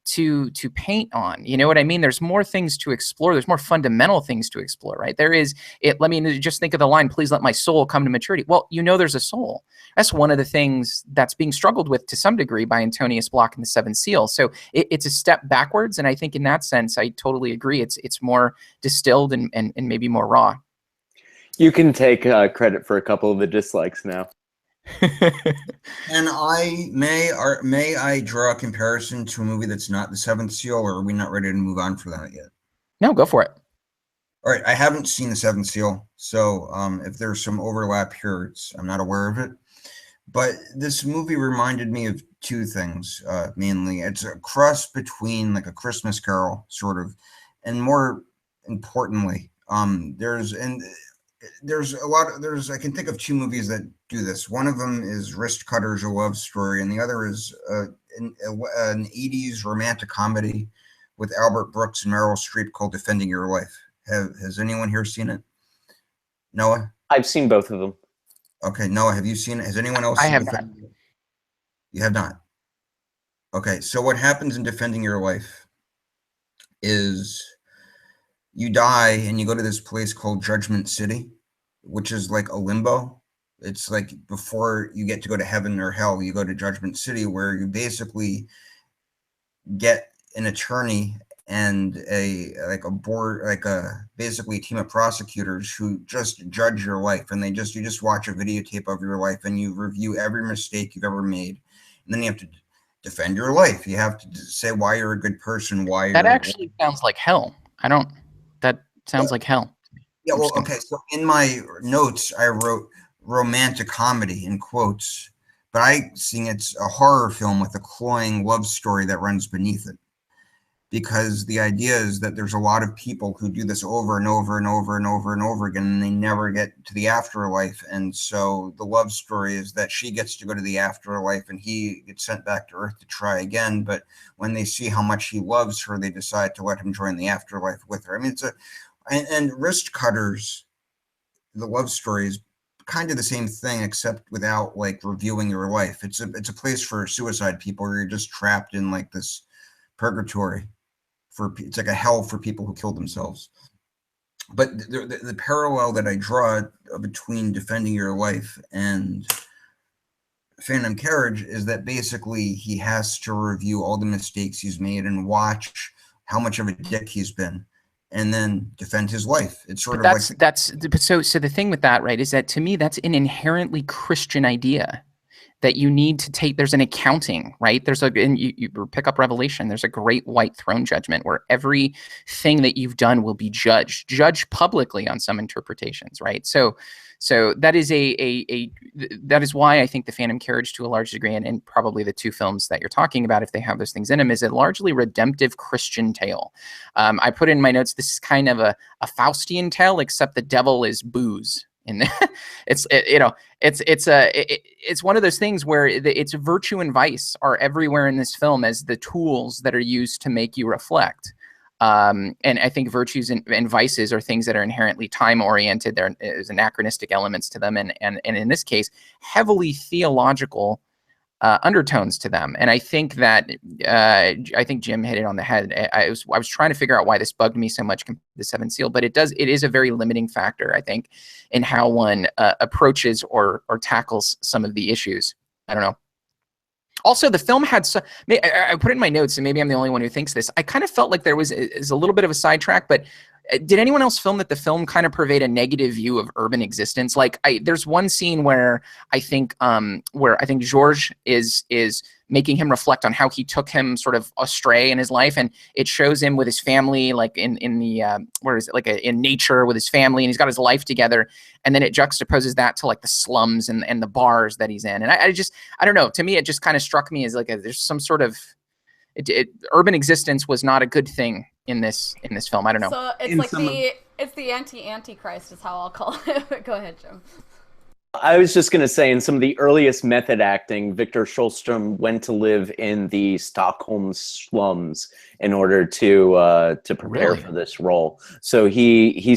to paint on. You know what I mean? There's more things to explore. There's more fundamental things to explore, right? Let me just think of the line, "Please let my soul come to maturity." Well, there's a soul. That's one of the things that's being struggled with to some degree by Antonius Bloch in the Seventh Seal. So it's a step backwards. And I think in that sense, I totally agree. It's more distilled and maybe more raw. You can take credit for a couple of the dislikes now. And may I draw a comparison to a movie that's not the Seventh Seal, or are we not ready to move on for that yet? No, go for it. All right, I haven't seen the Seventh Seal, so if there's some overlap here, I'm not aware of it. But this movie reminded me of two things, mainly. It's a cross between like A Christmas Carol, sort of, and more importantly, there's I can think of 2 movies that do this. One of them is Wrist Cutters, a love story, and the other is an 80s romantic comedy with Albert Brooks and Meryl Streep called Defending Your Life. Has anyone here seen it? Noah? I've seen both of them. Okay, Noah, have you seen it? Has anyone else seen it? I have not. You have not? Okay, so what happens in Defending Your Life is you die and you go to this place called Judgment City, which is like a limbo. It's like before you get to go to heaven or hell, you go to Judgment City, where you basically get an attorney and basically a team of prosecutors who just judge your life, and you just watch a videotape of your life and you review every mistake you've ever made, and then you have to defend your life. You have to say why you're a good person. That actually sounds like hell. That sounds like hell. Yeah, well, okay. So in my notes, I wrote romantic comedy in quotes, but I think it's a horror film with a cloying love story that runs beneath it. Because the idea is that there's a lot of people who do this over and over and over and over and over again, and they never get to the afterlife. And so the love story is that she gets to go to the afterlife and he gets sent back to Earth to try again. But when they see how much he loves her, they decide to let him join the afterlife with her. I mean, and Wrist Cutters, the love story is kind of the same thing, except without like reviewing your life. It's a place for suicide people where you're just trapped in like this purgatory it's like a hell for people who kill themselves. But the parallel that I draw between Defending Your Life and Phantom Carriage is that basically he has to review all the mistakes he's made and watch how much of a dick he's been, and then defend his life. It's sort of so the thing with that, right, is that to me that's an inherently Christian idea. That you need to take, there's an accounting, right? And you pick up Revelation, there's a great white throne judgment where everything that you've done will be judged publicly on some interpretations, right? So that is that is why I think the Phantom Carriage to a large degree, and probably the two films that you're talking about, if they have those things in them, is a largely redemptive Christian tale. I put in my notes, this is kind of a Faustian tale, except the devil is booze. And it's one of those things where it's virtue and vice are everywhere in this film as the tools that are used to make you reflect. And I think virtues and vices are things that are inherently time oriented. There's anachronistic elements to them, and in this case, heavily theological undertones to them. And I think that I think Jim hit it on the head. I was trying to figure out why this bugged me so much, the Seventh Seal, but it is a very limiting factor, I think, in how one approaches or tackles some of the issues. I don't know. Also, the film had I put it in my notes, and maybe I'm the only one who thinks this. I kind of felt like there was a little bit of a sidetrack, but did anyone else film that the film kind of purveyed a negative view of urban existence? Like, there's one scene where I think George is making him reflect on how he took him sort of astray in his life, and it shows him with his family, like in the where is it, like in nature with his family, and he's got his life together, and then it juxtaposes that to like the slums and the bars that he's in, and I don't know. To me, it just kind of struck me as like there's some sort of urban existence was not a good thing in this film. I don't know. So it's the anti-Antichrist is how I'll call it. Go ahead, Jim. I was just going to say, in some of the earliest method acting, Victor Schulstrom went to live in the Stockholm slums in order to prepare for this role. So he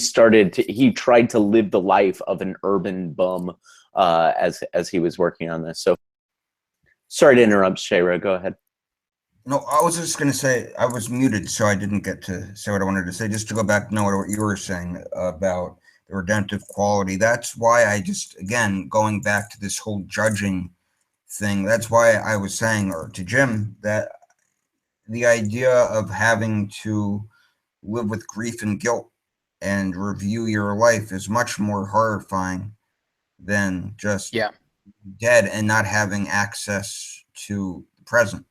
tried to live the life of an urban bum as he was working on this. So sorry to interrupt, Shayra. Go ahead. No, I was just going to say, I was muted, so I didn't get to say what I wanted to say. Just to go back to what you were saying about the redemptive quality. That's why I just, again, going back to this whole judging thing, that's why I was saying, or to Jim, that the idea of having to live with grief and guilt and review your life is much more horrifying than just dead and not having access to the present.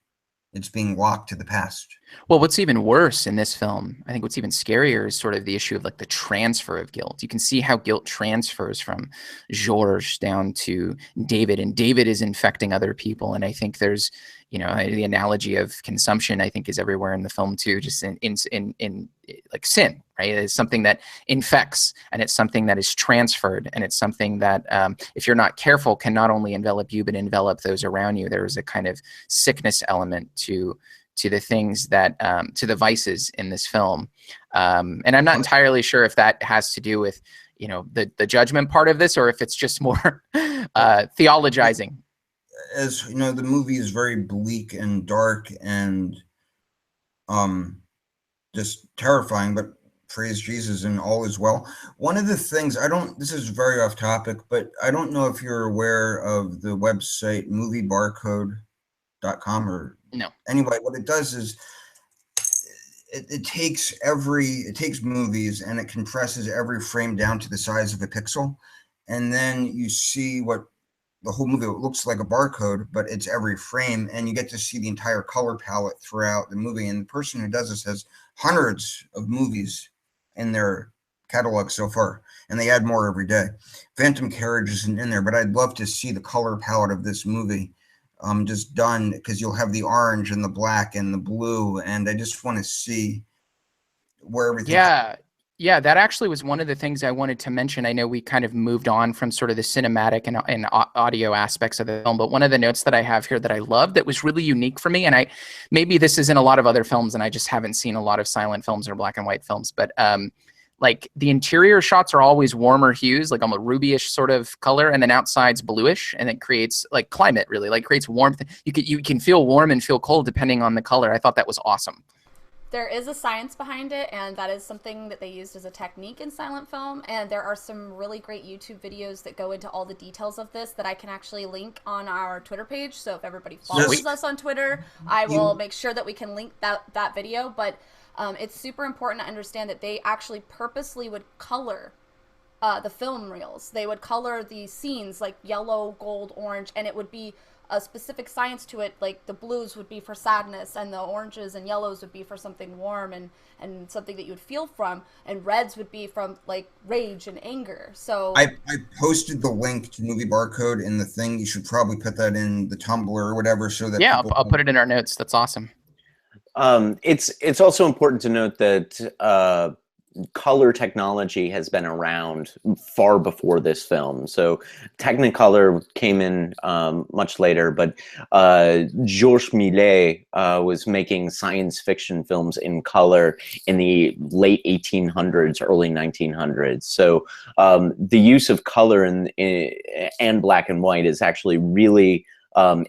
It's being locked to the past. Well, what's even worse in this film, I think what's even scarier is sort of the issue of like the transfer of guilt. You can see how guilt transfers from Georges down to David, and David is infecting other people. And I think there's, the analogy of consumption, I think, is everywhere in the film too, just in like sin, right? It's something that infects, and it's something that is transferred, and it's something that, if you're not careful, can not only envelop you, but envelop those around you. There is a kind of sickness element to the things that, to the vices in this film. And I'm not entirely sure if that has to do with, the judgment part of this, or if it's just more theologizing. As you know, the movie is very bleak and dark and just terrifying, but praise Jesus and all is well. One of the things this is very off topic, but I don't know if you're aware of the website moviebarcode.com or no. Anyway, what it does is it takes movies and it compresses every frame down to the size of a pixel, and then you see what the whole movie looks like, a barcode, but it's every frame, and you get to see the entire color palette throughout the movie. And the person who does this has hundreds of movies in their catalog so far, and they add more every day. Phantom Carriage isn't in there, but I'd love to see the color palette of this movie just done, because you'll have the orange and the black and the blue, and I just want to see where everything. Yeah, that actually was one of the things I wanted to mention. I know we kind of moved on from sort of the cinematic and audio aspects of the film, but one of the notes that I have here that I love that was really unique for me, and maybe this is in a lot of other films, and I just haven't seen a lot of silent films or black and white films, but like the interior shots are always warmer hues, like almost rubyish sort of color, and then outside's bluish, and it creates like climate, really, like creates warmth. You can feel warm and feel cold depending on the color. I thought that was awesome. There is a science behind it, and that is something that they used as a technique in silent film, and there are some really great YouTube videos that go into all the details of this that I can actually link on our Twitter page. So if everybody follows us on Twitter, I will make sure that we can link that video. But it's super important to understand that they actually purposely would color the film reels. They would color the scenes like yellow, gold, orange, and it would be a specific science to it. Like the blues would be for sadness, and the oranges and yellows would be for something warm and something that you would feel from, and reds would be from like rage and anger. So I posted the link to Movie Barcode in the thing. You should probably put that in the Tumblr or whatever, so that I'll put it in our notes. That's awesome. It's also important to note that color technology has been around far before this film. So Technicolor came in much later, but Georges Méliès was making science fiction films in color in the late 1800s, early 1900s. So the use of color and black and white is actually really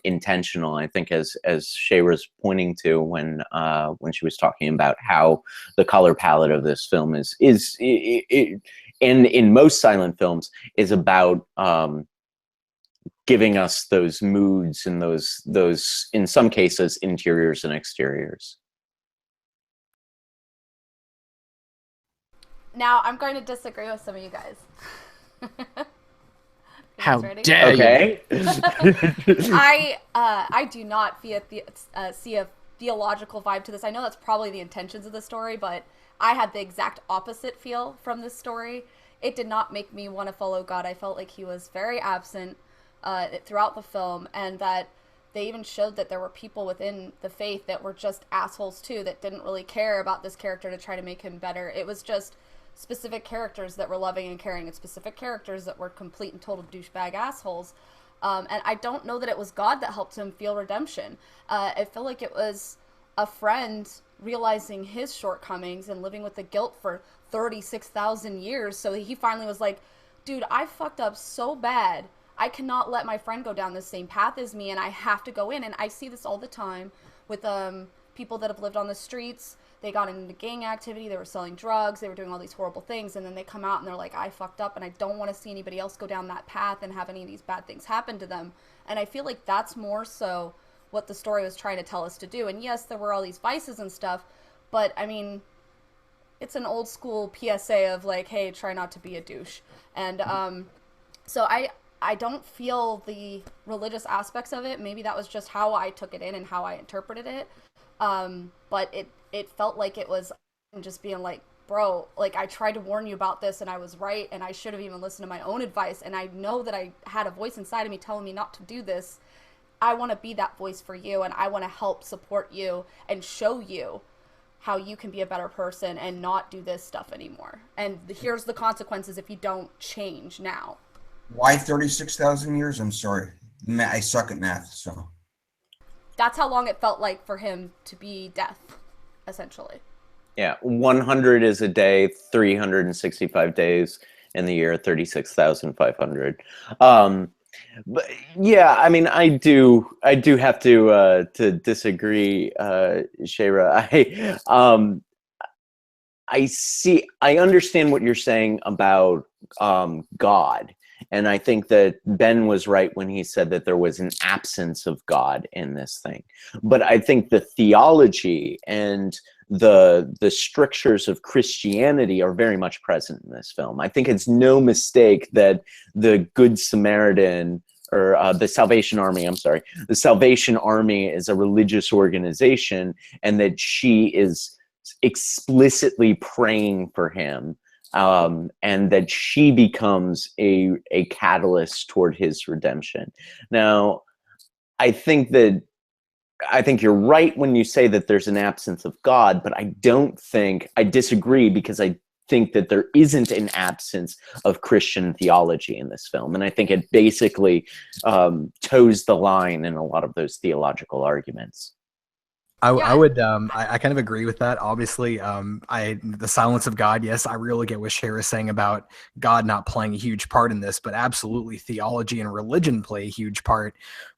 intentional, I think, as Shay was pointing to when she was talking about how the color palette of this film is and in most silent films is about giving us those moods and those in some cases interiors and exteriors. now I'm going to disagree with some of you guys. How dare Okay. I do not see a theological vibe to this. I know that's probably the intentions of the story, but I had the exact opposite feel from this story. It did not make me want to follow God. I felt like he was very absent throughout the film, and that they even showed that there were people within the faith that were just assholes too, that didn't really care about this character to try to make him better. It was just specific characters that were loving and caring, and specific characters that were complete and total douchebag assholes. And I don't know that it was God that helped him feel redemption. I feel like it was a friend realizing his shortcomings and living with the guilt for 36,000 years. So he finally was like, dude, I fucked up so bad. I cannot let my friend go down the same path as me, and I have to go in. And I see this all the time with people that have lived on the streets. They got into gang activity, they were selling drugs, they were doing all these horrible things, and then they come out and they're like, I fucked up and I don't want to see anybody else go down that path and have any of these bad things happen to them. And I feel like that's more so what the story was trying to tell us to do. And yes, there were all these vices and stuff, but I mean, it's an old school PSA of like, hey, try not to be a douche. And so I don't feel the religious aspects of it. Maybe that was just how I took it in and how I interpreted it. But it felt like it was just being like, bro, like I tried to warn you about this and I was right, and I should have even listened to my own advice, and I know that I had a voice inside of me telling me not to do this. I want to be that voice for you, and I want to help support you and show you how you can be a better person and not do this stuff anymore. And here's the consequences if you don't change now. Why 36,000 years? I'm sorry. I suck at math, so. That's how long it felt like for him to be death, essentially. Yeah, 100 is a day, 365 days in the year, 36,500. But yeah, I mean, I do have to disagree, Shayra. I understand what you're saying about God. And I think that Ben was right when he said that there was an absence of God in this thing. But I think the theology and the strictures of Christianity are very much present in this film. I think it's no mistake that the Good Samaritan, or the Salvation Army, the Salvation Army is a religious organization, and that she is explicitly praying for him. And that she becomes a catalyst toward his redemption. Now, I think you're right when you say that there's an absence of God, but I disagree, because I think that there isn't an absence of Christian theology in this film. And I think it basically toes the line in a lot of those theological arguments. I would I kind of agree with that. Obviously, the silence of God. Yes, I really get what Cher is saying about God not playing a huge part in this, but absolutely theology and religion play a huge part.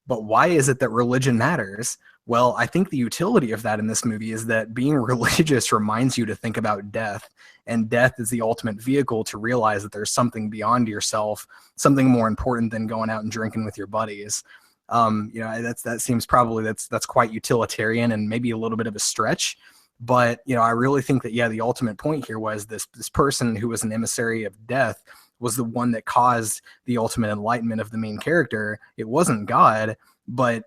But why is it that religion matters? Well, I think the utility of that in this movie is that being religious reminds you to think about death, and death is the ultimate vehicle to realize that there's something beyond yourself, something more important than going out and drinking with your buddies. That seems probably that's quite utilitarian and maybe a little bit of a stretch, but I really think that the ultimate point here was this person who was an emissary of death was the one that caused the ultimate enlightenment of the main character. It wasn't God, but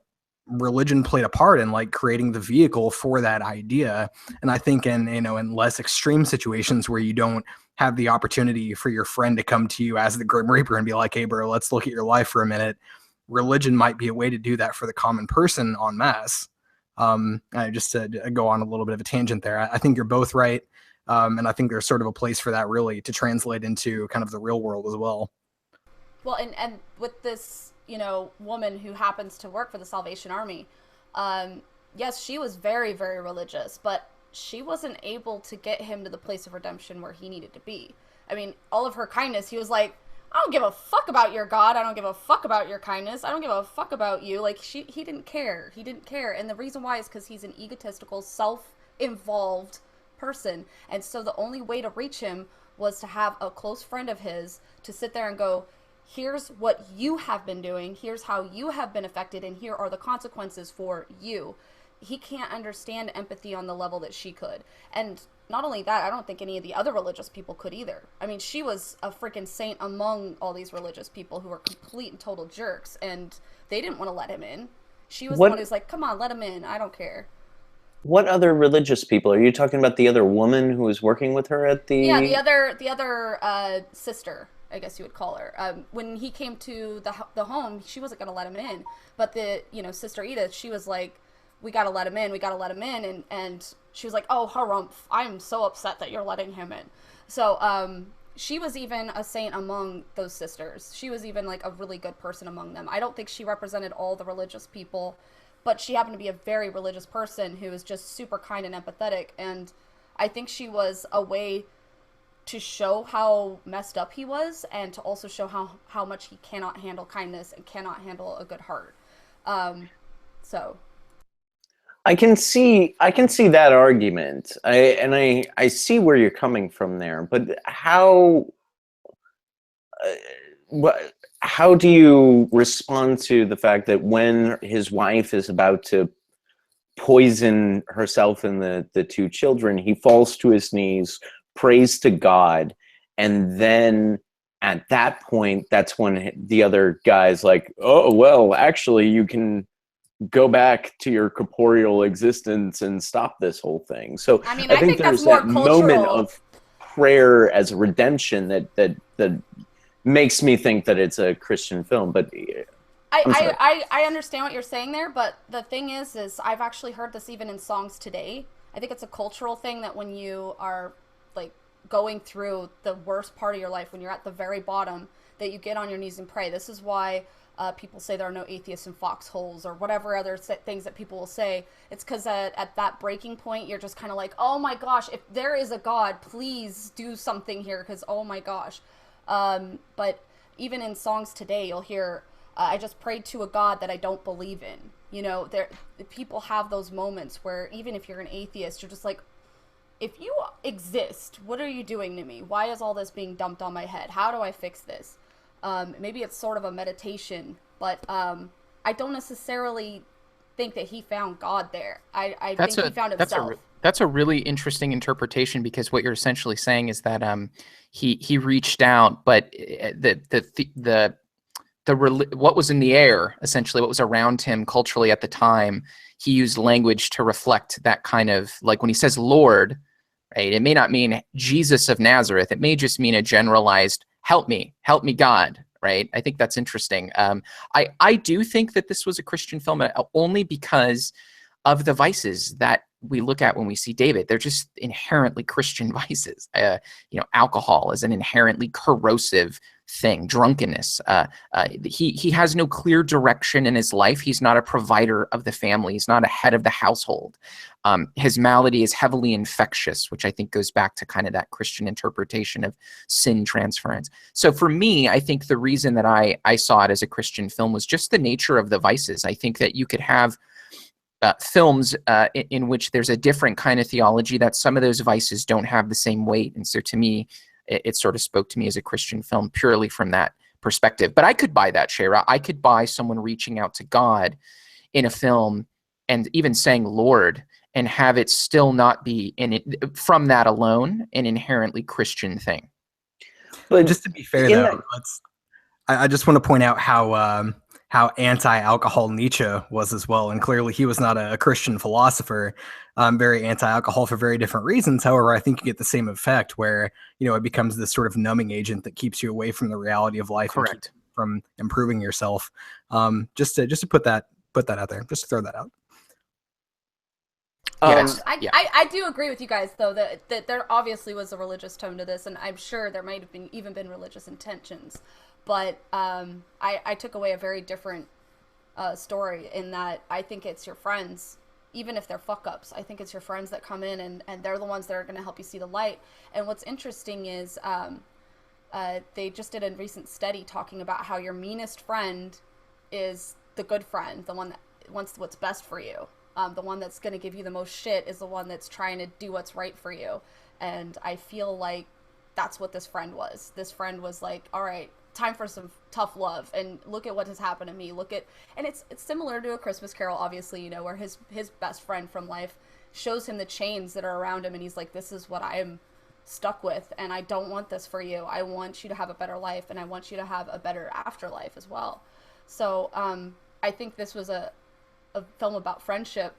religion played a part in like creating the vehicle for that idea. And I think in less extreme situations where you don't have the opportunity for your friend to come to you as the Grim Reaper and be like, hey bro, let's look at your life for a minute, religion might be a way to do that for the common person en masse. I just to go on a little bit of a tangent there. I think you're both right. And I think there's sort of a place for that really to translate into kind of the real world as well. Well, and with this, woman who happens to work for the Salvation Army, yes, she was very, very religious, but she wasn't able to get him to the place of redemption where he needed to be. I mean, all of her kindness, he was like, I don't give a fuck about your God. I don't give a fuck about your kindness. I don't give a fuck about you. Like, he didn't care. He didn't care. And the reason why is because he's an egotistical, self-involved person. And so the only way to reach him was to have a close friend of his to sit there and go, here's what you have been doing. Here's how you have been affected. And here are the consequences for you. He can't understand empathy on the level that she could. And not only that, I don't think any of the other religious people could either. I mean, she was a freaking saint among all these religious people who were complete and total jerks, and they didn't want to let him in. She was the one who's like, come on, let him in. I don't care. What other religious people? Are you talking about the other woman who was working with her at the... Yeah, the other sister, I guess you would call her. When he came to the home, she wasn't going to let him in. But the, Sister Edith, she was like, we got to let him in. We got to let him in. And she was like, oh, harumph, I'm so upset that you're letting him in. So she was even a saint among those sisters. She was even like a really good person among them. I don't think she represented all the religious people, but she happened to be a very religious person who was just super kind and empathetic. And I think she was a way to show how messed up he was, and to also show how much he cannot handle kindness and cannot handle a good heart. So I can see that argument. I see where you're coming from there, but how do you respond to the fact that when his wife is about to poison herself and the two children, he falls to his knees, prays to God, and then at that point, that's when the other guy's like, oh, well, actually, you can go back to your corporeal existence and stop this whole thing. So I mean, I think there's that moment of prayer as redemption that makes me think that it's a Christian film. But I understand what you're saying there, but the thing is I've actually heard this even in songs today. I think it's a cultural thing that when you are like going through the worst part of your life, when you're at the very bottom, that you get on your knees and pray. This is why people say there are no atheists in foxholes, or whatever other things that people will say. It's because at that breaking point, you're just kind of like, oh my gosh, if there is a God, please do something here, because oh my gosh. But even in songs today, you'll hear, I just prayed to a God that I don't believe in. People have those moments where even if you're an atheist, you're just like, if you exist, what are you doing to me? Why is all this being dumped on my head? How do I fix this? Maybe it's sort of a meditation, but I don't necessarily think that he found God there. I think he found himself. That's a really interesting interpretation, because what you're essentially saying is that he reached out, but what was in the air, essentially what was around him culturally at the time, he used language to reflect that kind of, like when he says Lord, right? It may not mean Jesus of Nazareth. It may just mean a generalized help me God, right? I think that's interesting. I do think that this was a Christian film, only because of the vices that we look at when we see David. They're just inherently Christian vices. Alcohol is an inherently corrosive thing, drunkenness. He has no clear direction in his life. He's not a provider of the family. He's not a head of the household. His malady is heavily infectious, which I think goes back to kind of that Christian interpretation of sin transference. So for me, I think the reason that I saw it as a Christian film was just the nature of the vices. I think that you could have films in which there's a different kind of theology, that some of those vices don't have the same weight. And so to me, it sort of spoke to me as a Christian film purely from that perspective. But I could buy that, Shara. I could buy someone reaching out to God in a film and even saying Lord, and have it still not be from that alone an inherently Christian thing. But just to be fair, though, I just want to point out how anti-alcohol Nietzsche was as well, and clearly he was not a Christian philosopher. Very anti-alcohol for very different reasons. However, I think you get the same effect where, you know, it becomes this sort of numbing agent that keeps you away from the reality of life. Correct. And from improving yourself. Just to put that out there, just to throw that out. Yes. I do agree with you guys, though, that there obviously was a religious tone to this, and I'm sure there might have been religious intentions. But I took away a very different story in that I think it's your friends, even if they're fuck-ups. I think it's your friends that come in, and they're the ones that are going to help you see the light. And what's interesting is they just did a recent study talking about how your meanest friend is the good friend, the one that wants what's best for you. The one that's going to give you the most shit is the one that's trying to do what's right for you. And I feel like that's what this friend was. This friend was like, all right, time for some tough love, and look at what has happened to me. And it's similar to A Christmas Carol, obviously, you know, where his best friend from life shows him the chains that are around him, and he's like, this is what I am stuck with, and I don't want this for you. I want you to have a better life, and I want you to have a better afterlife as well. So I think this was a film about friendship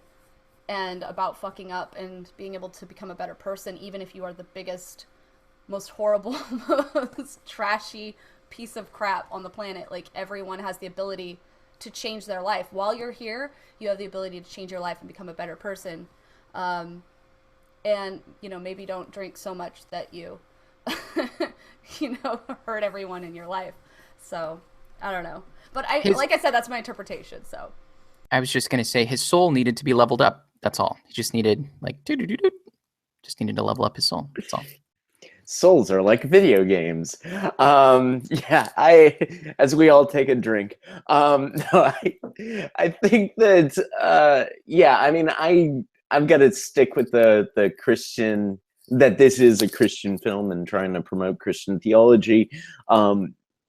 and about fucking up and being able to become a better person, even if you are the biggest, most horrible, most trashy piece of crap on the planet. Like, everyone has the ability to change their life. While you're here, you have the ability to change your life and become a better person. And, you know, maybe don't drink so much that you, you know, hurt everyone in your life. So, I don't know. But like I said, that's my interpretation, so. I was just going to say his soul needed to be leveled up. That's all. He just needed, like, just needed to level up his soul. That's all. Souls are like video games. Yeah, as we all take a drink. No, I think that, yeah, I mean, I've got to stick with the Christian, that this is a Christian film and trying to promote Christian theology.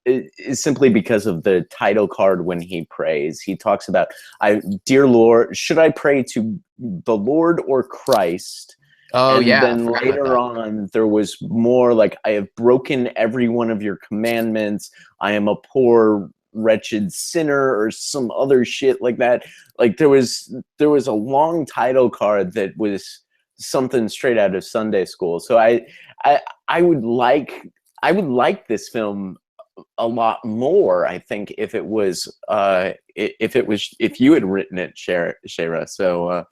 Is simply because of the title card when he prays. He talks about, dear Lord, should I pray to the Lord or Christ? Oh, and yeah. then later on, there was more like, I have broken every one of your commandments. I am a poor, wretched sinner, or some other shit like that. Like, there was a long title card that was something straight out of Sunday school. So I would like this film a lot more, I think, if you had written it, Shara. So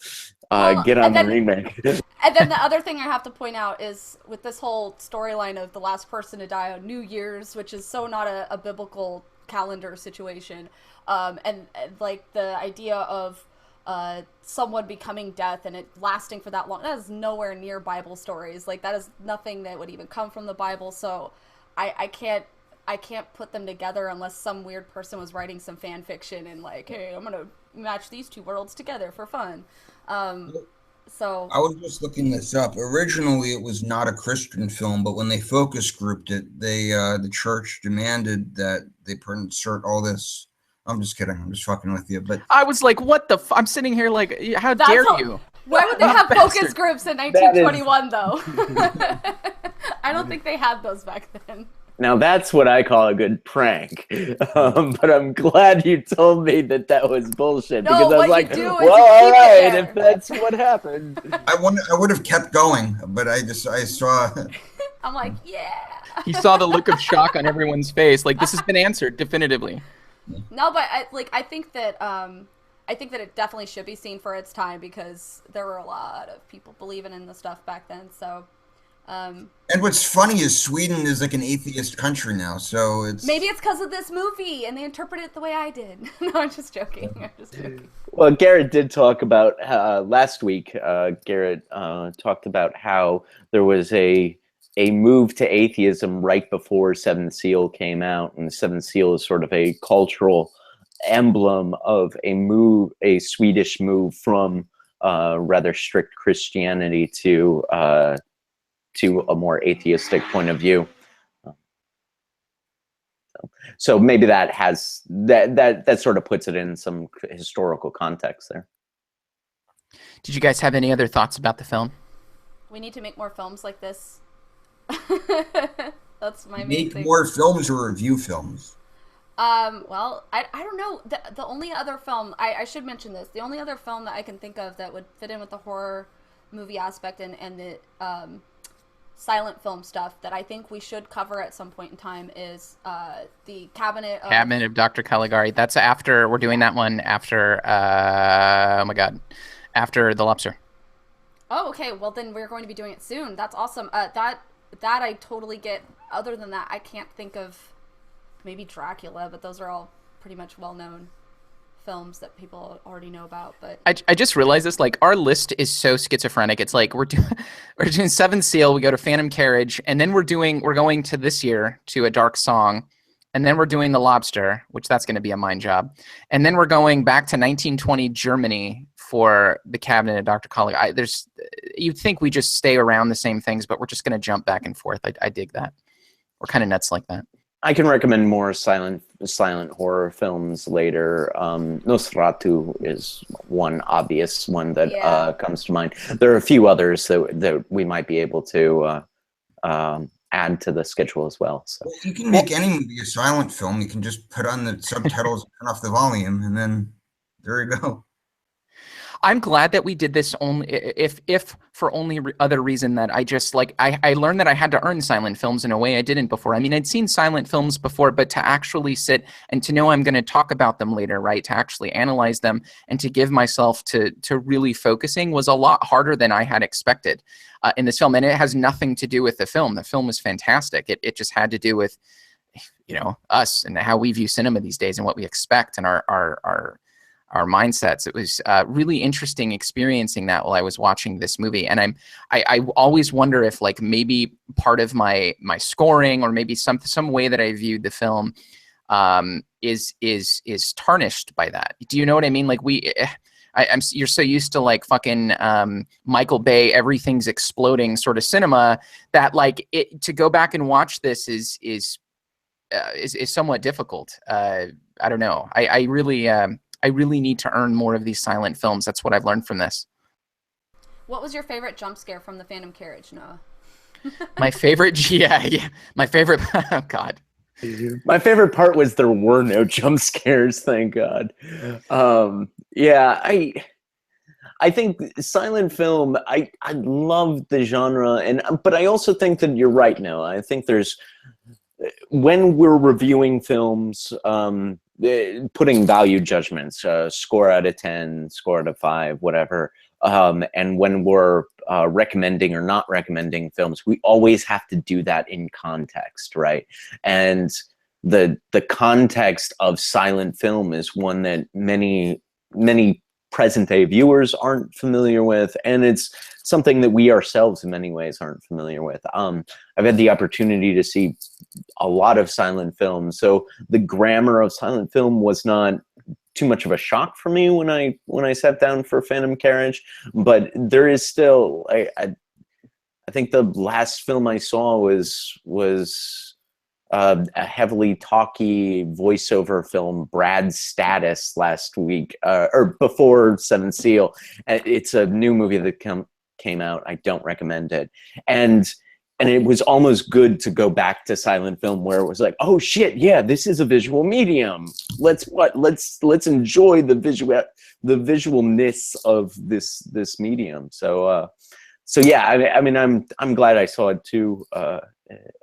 get on the remake. And then the other thing I have to point out is with this whole storyline of the last person to die on New Year's, which is so not a biblical calendar situation, and like the idea of someone becoming death and it lasting for that long, that is nowhere near Bible stories. Like, that is nothing that would even come from the Bible. So I can't put them together unless some weird person was writing some fan fiction and like, hey, I'm gonna match these two worlds together for fun. So I was just looking this up. Originally, it was not a Christian film, but when they focus grouped it, the church demanded that they insert all this. I'm just kidding. I'm just fucking with you. But I was like, what the? I'm sitting here like, how dare you? Why would they have focus groups in 1921 though? I don't think they had those back then. Now that's what I call a good prank. But I'm glad you told me that was bullshit, because I was like, well, all right, if that's what happened. I would have kept going, but I saw. I'm like, yeah. You saw the look of shock on everyone's face. Like, this has been answered definitively. No, but I think that it definitely should be seen for its time, because there were a lot of people believing in the stuff back then. So And what's funny is Sweden is like an atheist country now, so Maybe it's because of this movie and they interpret it the way I did. No, I'm just joking. I'm just joking. Well, Garrett did talk about last week. Garrett talked about how there was a move to atheism right before Seventh Seal came out, and the Seventh Seal is sort of a cultural emblem of a Swedish move from rather strict Christianity to a more atheistic point of view. So maybe that has that sort of puts it in some historical context there. Did you guys have any other thoughts about the film? We need to make more films like this. That's my main make thing. more films or review films. Well, I don't know. The only other film, I should mention this, the only other film that I can think of that would fit in with the horror movie aspect and the silent film stuff that I think we should cover at some point in time is the Cabinet of Dr. Caligari. That's after, we're doing that one after, oh my God, after The Lobster. Oh, okay. Well, then we're going to be doing it soon. That's awesome. That I totally get. Other than that, I can't think of maybe Dracula, but those are all pretty much well-known films that people already know about. But I just realized this, like, our list is so schizophrenic. It's like we're doing Seventh Seal, we go to Phantom Carriage, and then we're going to this year to A Dark Song, and then we're doing The Lobster, which that's going to be a mind job, and then we're going back to 1920 Germany for the Cabinet of Dr. Caligari. You'd think we just stay around the same things, but we're just going to jump back and forth. I dig that. We're kind of nuts like that. I can recommend more silent horror films later. Nosferatu is one obvious one that comes to mind. There are a few others that we might be able to add to the schedule as well. So you can make any movie a silent film. You can just put on the subtitles and turn off the volume, and then there you go. I'm glad that we did this only if for only other reason that I just like I learned that I had to earn silent films in a way I didn't before. I mean, I'd seen silent films before, but to actually sit and to know I'm going to talk about them later, right? To actually analyze them and to give myself to really focusing was a lot harder than I had expected in this film. And it has nothing to do with the film. The film was fantastic. It just had to do with, us and how we view cinema these days and what we expect and our mindsets. It was really interesting experiencing that while I was watching this movie. And I always wonder if like maybe part of my scoring or maybe some way that I viewed the film is tarnished by that. Do you know what I mean? Like you're so used to like fucking Michael Bay, everything's exploding sort of cinema that like to go back and watch this is somewhat difficult. I don't know. I really need to earn more of these silent films. That's what I've learned from this. What was your favorite jump scare from the Phantom Carriage, Noah? My favorite, yeah. My favorite, oh God. My favorite part was there were no jump scares, thank God. I think silent film, I love the genre, but I also think that you're right, Noah. I think when we're reviewing films, putting value judgments, score out of 10, score out of 5, whatever. And when we're recommending or not recommending films, we always have to do that in context, right? And the context of silent film is one that many present day viewers aren't familiar with, and it's something that we ourselves in many ways aren't familiar with. I've had the opportunity to see a lot of silent films, so the grammar of silent film was not too much of a shock for me when I sat down for Phantom Carriage, but there is still I think the last film I saw was a heavily talky voiceover film, Brad's Status, last week or before Seventh Seal. It's a new movie that came out. I don't recommend it, and it was almost good to go back to silent film where it was like, oh shit, yeah, this is a visual medium. Let's enjoy the visualness of this medium. So yeah, I mean, I'm glad I saw it too.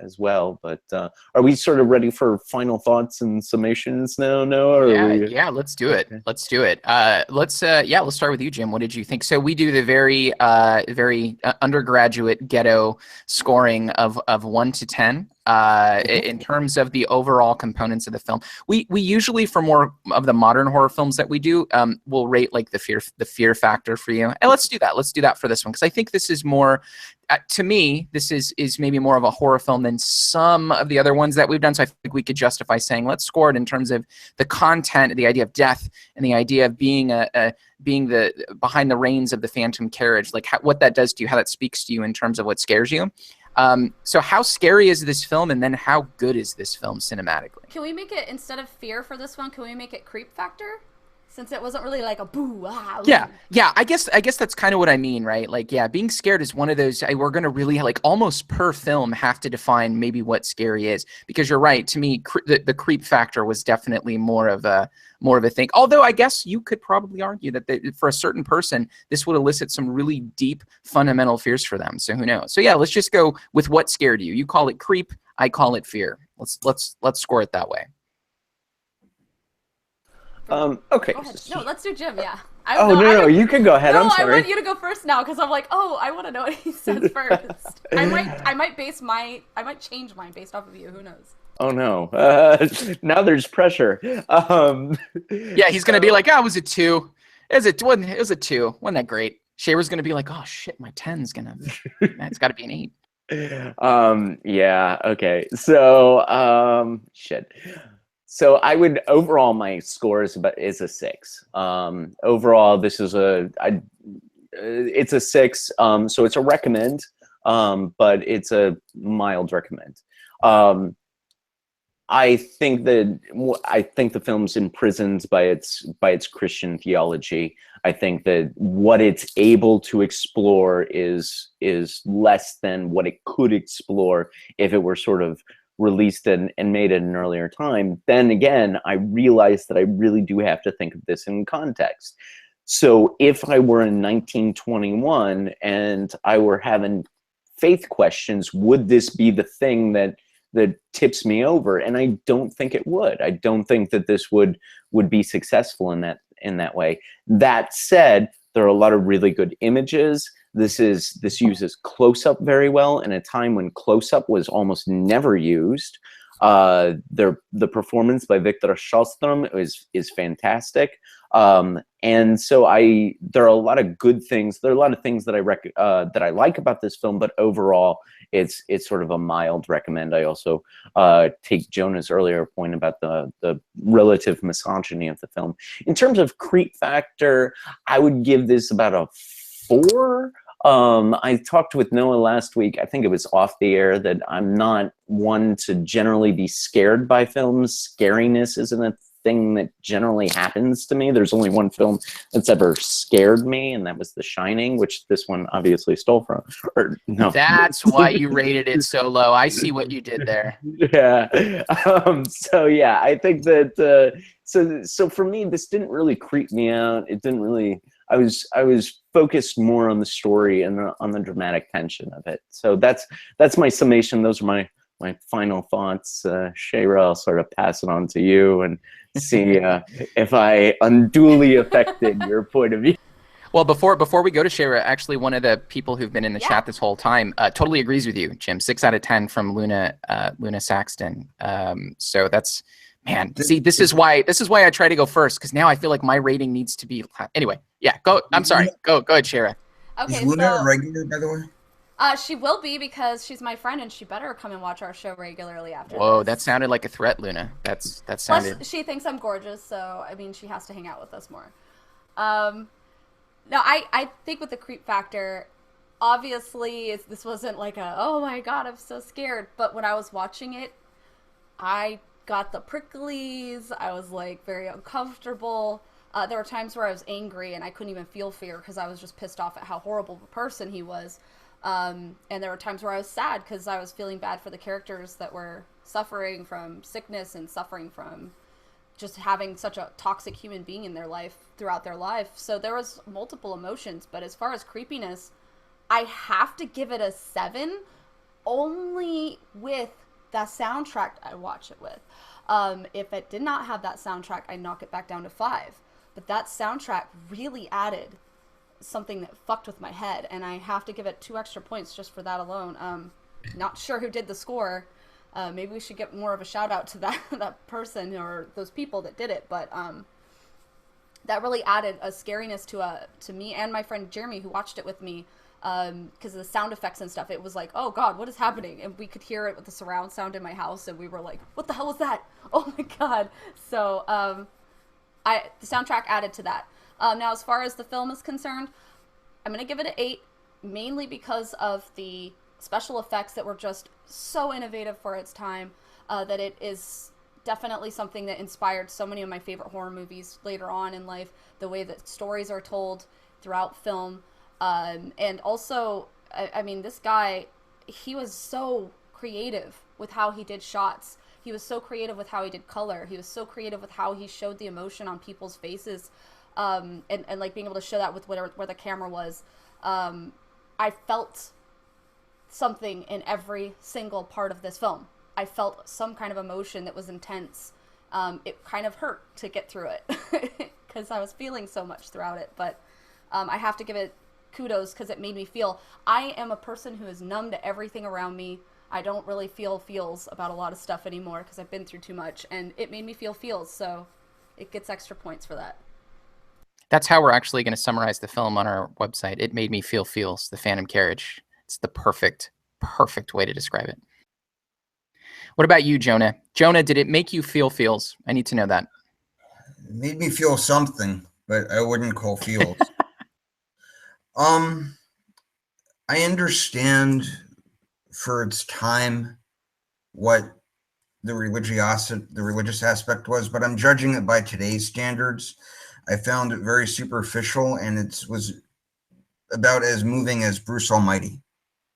as well. But are we sort of ready for final thoughts and summations now, Noah? Or Yeah, are we... yeah, let's do it. Okay. Let's do it. Let's start with you, Jim. What did you think? So we do the very undergraduate ghetto scoring of 1 to 10 in terms of the overall components of the film. We usually, for more of the modern horror films that we do, we'll rate like the fear factor for you. And let's do that. Let's do that for this one, because I think this is more, to me, this is maybe more of a horror film than some of the other ones that we've done. So I think we could justify saying let's score it in terms of the content, the idea of death, and the idea of being being the behind the reins of the Phantom Carriage, like what that does to you, how that speaks to you in terms of what scares you. So how scary is this film, and then how good is this film cinematically? Can we make it, instead of fear for this one, can we make it creep factor? Since it wasn't really like a boo, ah, ooh. Yeah. I guess that's kind of what I mean, right? Like, yeah, being scared is one of those. We're gonna really like almost per film have to define maybe what scary is, because you're right. To me, the creep factor was definitely more of a thing. Although I guess you could probably argue that for a certain person, this would elicit some really deep fundamental fears for them. So who knows? So yeah, let's just go with what scared you. You call it creep, I call it fear. Let's score it that way. Okay. No, let's do Jim. Yeah. No, you can go ahead. No, I'm sorry. I want you to go first now, because I'm like, I want to know what he says first. I might change mine based off of you. Who knows? Oh no! Now there's pressure. Yeah, he's gonna be like, "Oh, it was a 2. It was a 2. Wasn't that great?" Shayra's gonna be like, "Oh shit, my 10's gonna. It's got to be an 8." Yeah. Okay. So shit. So I would, overall, my score is a 6. Overall, this is it's a 6. So it's a recommend, but it's a mild recommend. I think the film's imprisoned by its Christian theology. I think that what it's able to explore is less than what it could explore if it were sort of released and made at an earlier time. Then again, I realized that I really do have to think of this in context. So if I were in 1921 and I were having faith questions, would this be the thing that tips me over? And I don't think it would. I don't think that this would be successful in that way. That said, there are a lot of really good images. This uses close-up very well in a time when close-up was almost never used. The performance by Victor Sjöström is fantastic. And so there are a lot of good things. There are a lot of things that I like about this film, but overall, it's sort of a mild recommend. I also take Jonah's earlier point about the relative misogyny of the film. In terms of creep factor, I would give this about a 4. I talked with Noah last week, I think it was off the air, that I'm not one to generally be scared by films. Scariness isn't a thing that generally happens to me. There's only one film that's ever scared me, and that was The Shining, which this one obviously stole from. Or no. That's why you rated it so low. I see what you did there. Yeah. So yeah, I think that so for me, this didn't really creep me out. It didn't really. I was focused more on the story and on the dramatic tension of it. So that's my summation. Those are my final thoughts. Shayra, I'll sort of pass it on to you and see if I unduly affected your point of view. Well, before we go to Shayra, actually, one of the people who've been in the chat this whole time totally agrees with you, Jim. 6 out of 10 from Luna Saxton. So that's. Man, see, this is why I try to go first, because now I feel like my rating needs to be. Anyway, yeah, go. I'm sorry. Go ahead, Shayra. Okay, is Luna a regular, by the way? She will be, because she's my friend, and she better come and watch our show regularly after. Whoa, this. That sounded like a threat, Luna. That sounded. Plus, she thinks I'm gorgeous, so I mean, she has to hang out with us more. No, I think with the creep factor, obviously, this wasn't like oh my god, I'm so scared. But when I was watching it, I got the pricklies. I was like very uncomfortable. There were times where I was angry and I couldn't even feel fear because I was just pissed off at how horrible of a person he was. And there were times where I was sad because I was feeling bad for the characters that were suffering from sickness and suffering from just having such a toxic human being in their life throughout their life. So there was multiple emotions. But as far as creepiness, I have to give it a 7. only with that soundtrack I watch it with. If it did not have that soundtrack, I'd knock it back down to 5. But that soundtrack really added something that fucked with my head, and I have to give it 2 extra points just for that alone. Not sure who did the score. Maybe we should get more of a shout out to that person or those people that did it, but that really added a scariness to me and my friend Jeremy, who watched it with me, because of the sound effects and stuff. It was like, oh god, what is happening? And we could hear it with the surround sound in my house, and we were like, what the hell was that? Oh my god. So the soundtrack added to that. Now, as far as the film is concerned, I'm going to give it an 8, mainly because of the special effects that were just so innovative for its time, that it is definitely something that inspired so many of my favorite horror movies later on in life, the way that stories are told throughout film. And also, I mean, this guy, he was so creative with how he did shots. He was so creative with how he did color. He was so creative with how he showed the emotion on people's faces, and like being able to show that with where the camera was. I felt something in every single part of this film. I felt some kind of emotion that was intense. It kind of hurt to get through it because I was feeling so much throughout it. But I have to give it kudos because it made me feel. I am a person who is numb to everything around me. I don't really feel feels about a lot of stuff anymore because I've been through too much, and it made me feel feels, so it gets extra points for that. That's how we're actually going to summarize the film on our website. It made me feel feels, the Phantom Carriage. It's the perfect way to describe it. What about you, Jonah? Jonah, did it make you feel feels? I need to know that. It made me feel something, but I wouldn't call feels. I understand for its time what the religious aspect was, but I'm judging it by today's standards. I found it very superficial, and it was about as moving as Bruce Almighty.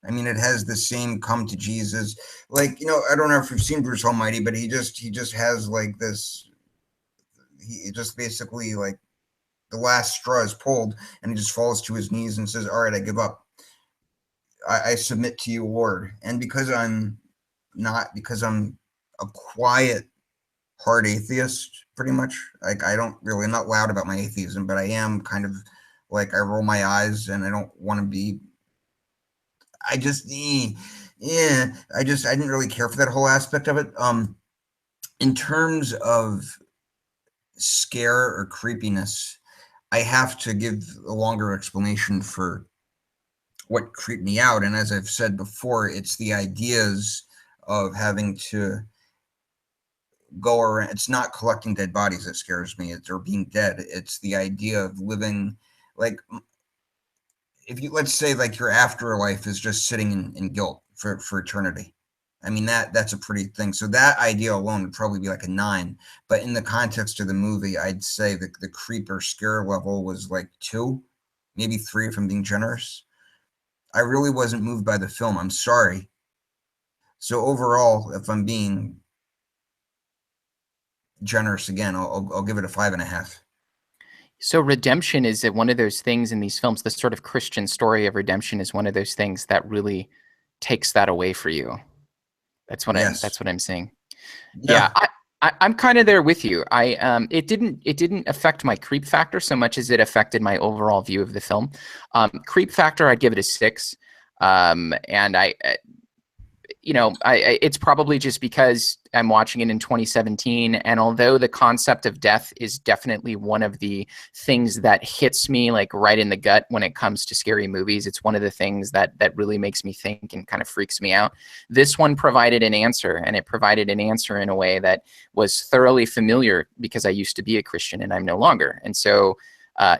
I mean, it has the same come to Jesus, like, I don't know if you've seen Bruce Almighty, but he just has like this. He just basically, like, the last straw is pulled, and he just falls to his knees and says, "All right, I give up. I submit to you, Lord." And because I'm a quiet, hard atheist, pretty much. Like, I'm not loud about my atheism, but I am kind of like, I roll my eyes, and I don't want to be. I didn't really care for that whole aspect of it. In terms of scare or creepiness, I have to give a longer explanation for what creeped me out. And as I've said before, it's the ideas of having to go around. It's not collecting dead bodies that scares me, or being dead. It's the idea of living, like, if you, let's say, like, your afterlife is just sitting in guilt for eternity. I mean, that's a pretty thing. So that idea alone would probably be like a 9. But in the context of the movie, I'd say that the creep or scare level was like 2, maybe 3 if I'm being generous. I really wasn't moved by the film. I'm sorry. So overall, if I'm being generous again, I'll give it a 5.5. So redemption is one of those things in these films. The sort of Christian story of redemption is one of those things that really takes that away for you. That's what I'm saying. Yeah, I'm kind of there with you. It didn't affect my creep factor so much as it affected my overall view of the film. Creep factor, I'd give it a 6. And it's probably just because I'm watching it in 2017. And although the concept of death is definitely one of the things that hits me like right in the gut when it comes to scary movies, it's one of the things that really makes me think and kind of freaks me out. This one provided an answer, and it provided an answer in a way that was thoroughly familiar because I used to be a Christian and I'm no longer. And so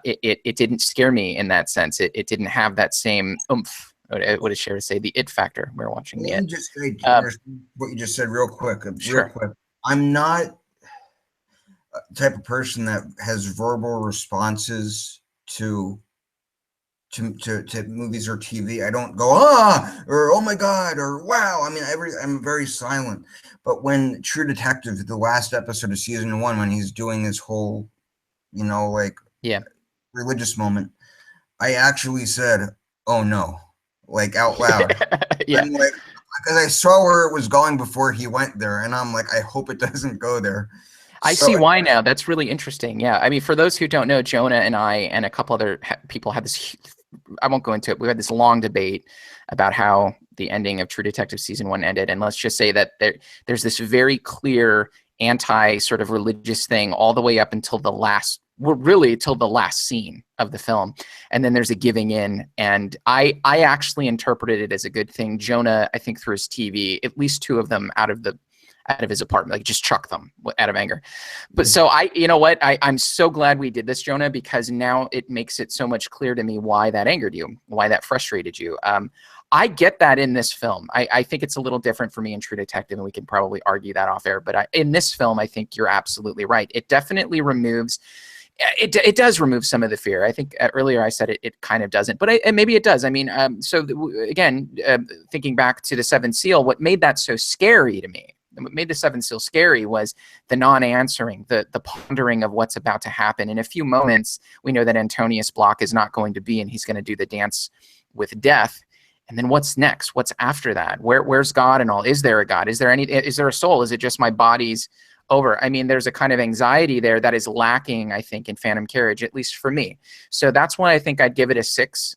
it didn't scare me in that sense. It didn't have that same oomph. What did Shara say? The it factor. We're watching the it. Just say what you just said real quick. Sure. I'm not the type of person that has verbal responses to movies or TV. I don't go or oh my god or wow. I mean, I'm very silent. But when True Detective, the last episode of season 1, when he's doing his whole, religious moment, I actually said, "Oh no." Like, out loud. Yeah. I'm like, because I saw where it was going before he went there, and I'm like, I hope it doesn't go there. I So see why now. That's really interesting. Yeah. I mean, for those who don't know, Jonah and I and a couple other people had this, I won't go into it. We had this long debate about how the ending of True Detective season 1 ended. And let's just say that there's this very clear anti sort of religious thing all the way up until the last, well, really till the last scene of the film. And then there's a giving in. And I actually interpreted it as a good thing. Jonah, I think through his TV, at least 2 of them out of his apartment, like just chuck them out of anger. But so you know what? I'm so glad we did this, Jonah, because now it makes it so much clear to me why that angered you, why that frustrated you. I get that in this film. I think it's a little different for me in True Detective, and we can probably argue that off air. But in this film, I think you're absolutely right. It definitely removes. It does remove some of the fear. I think earlier I said it kind of doesn't, but maybe it does. I mean, again, thinking back to the Seventh Seal, what made that so scary to me, what made the Seventh Seal scary was the non-answering, the pondering of what's about to happen. In a few moments, we know that Antonius Block is not going to be, and he's going to do the dance with death. And then what's next? What's after that? Where's God and all? Is there a God? Is there a soul? Is it just my body's over? I mean, there's a kind of anxiety there that is lacking, I think, in Phantom Carriage, at least for me. So that's why I think I'd give it a 6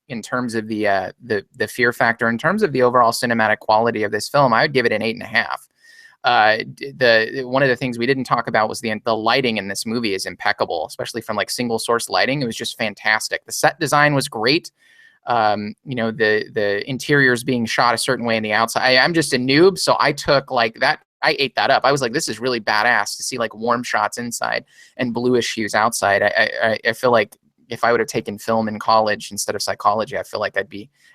in terms of the fear factor. In terms of the overall cinematic quality of this film, I would give it an 8.5. One of the things we didn't talk about was the lighting in this movie is impeccable, especially from like single source lighting. It was just fantastic. The set design was great. The interiors being shot a certain way in the outside. I'm just a noob, so I took like that. I ate that up. I was like, this is really badass to see like warm shots inside and bluish hues outside. I feel like if I would have taken film in college instead of psychology, I feel like I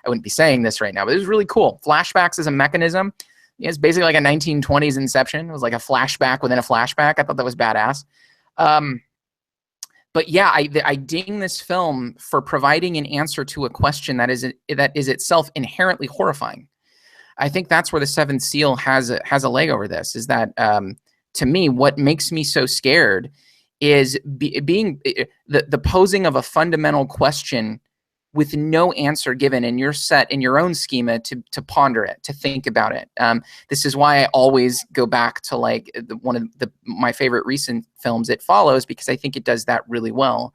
wouldn't be saying this right now, but it was really cool. Flashbacks as a mechanism. It's basically like a 1920s Inception. It was like a flashback within a flashback. I thought that was badass. But yeah, I ding this film for providing an answer to a question that is itself inherently horrifying. I think that's where the Seventh Seal has a leg over this. Is that to me, what makes me so scared is being the posing of a fundamental question with no answer given, and you're set in your own schema to ponder it, to think about it. This is why I always go back to like one of my favorite recent films, It Follows, because I think it does that really well.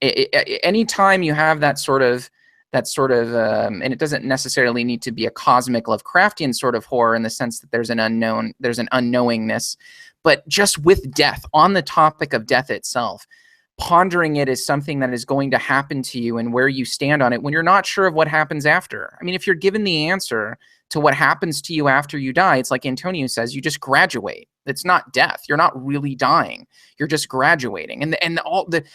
Anytime you have that sort of, and it doesn't necessarily need to be a cosmic Lovecraftian sort of horror in the sense that there's an unknowingness, but just with death, on the topic of death itself, pondering it as something that is going to happen to you and where you stand on it when you're not sure of what happens after. I mean, if you're given the answer to what happens to you after you die, it's like Antonio says, you just graduate. It's not death. You're not really dying. You're just graduating.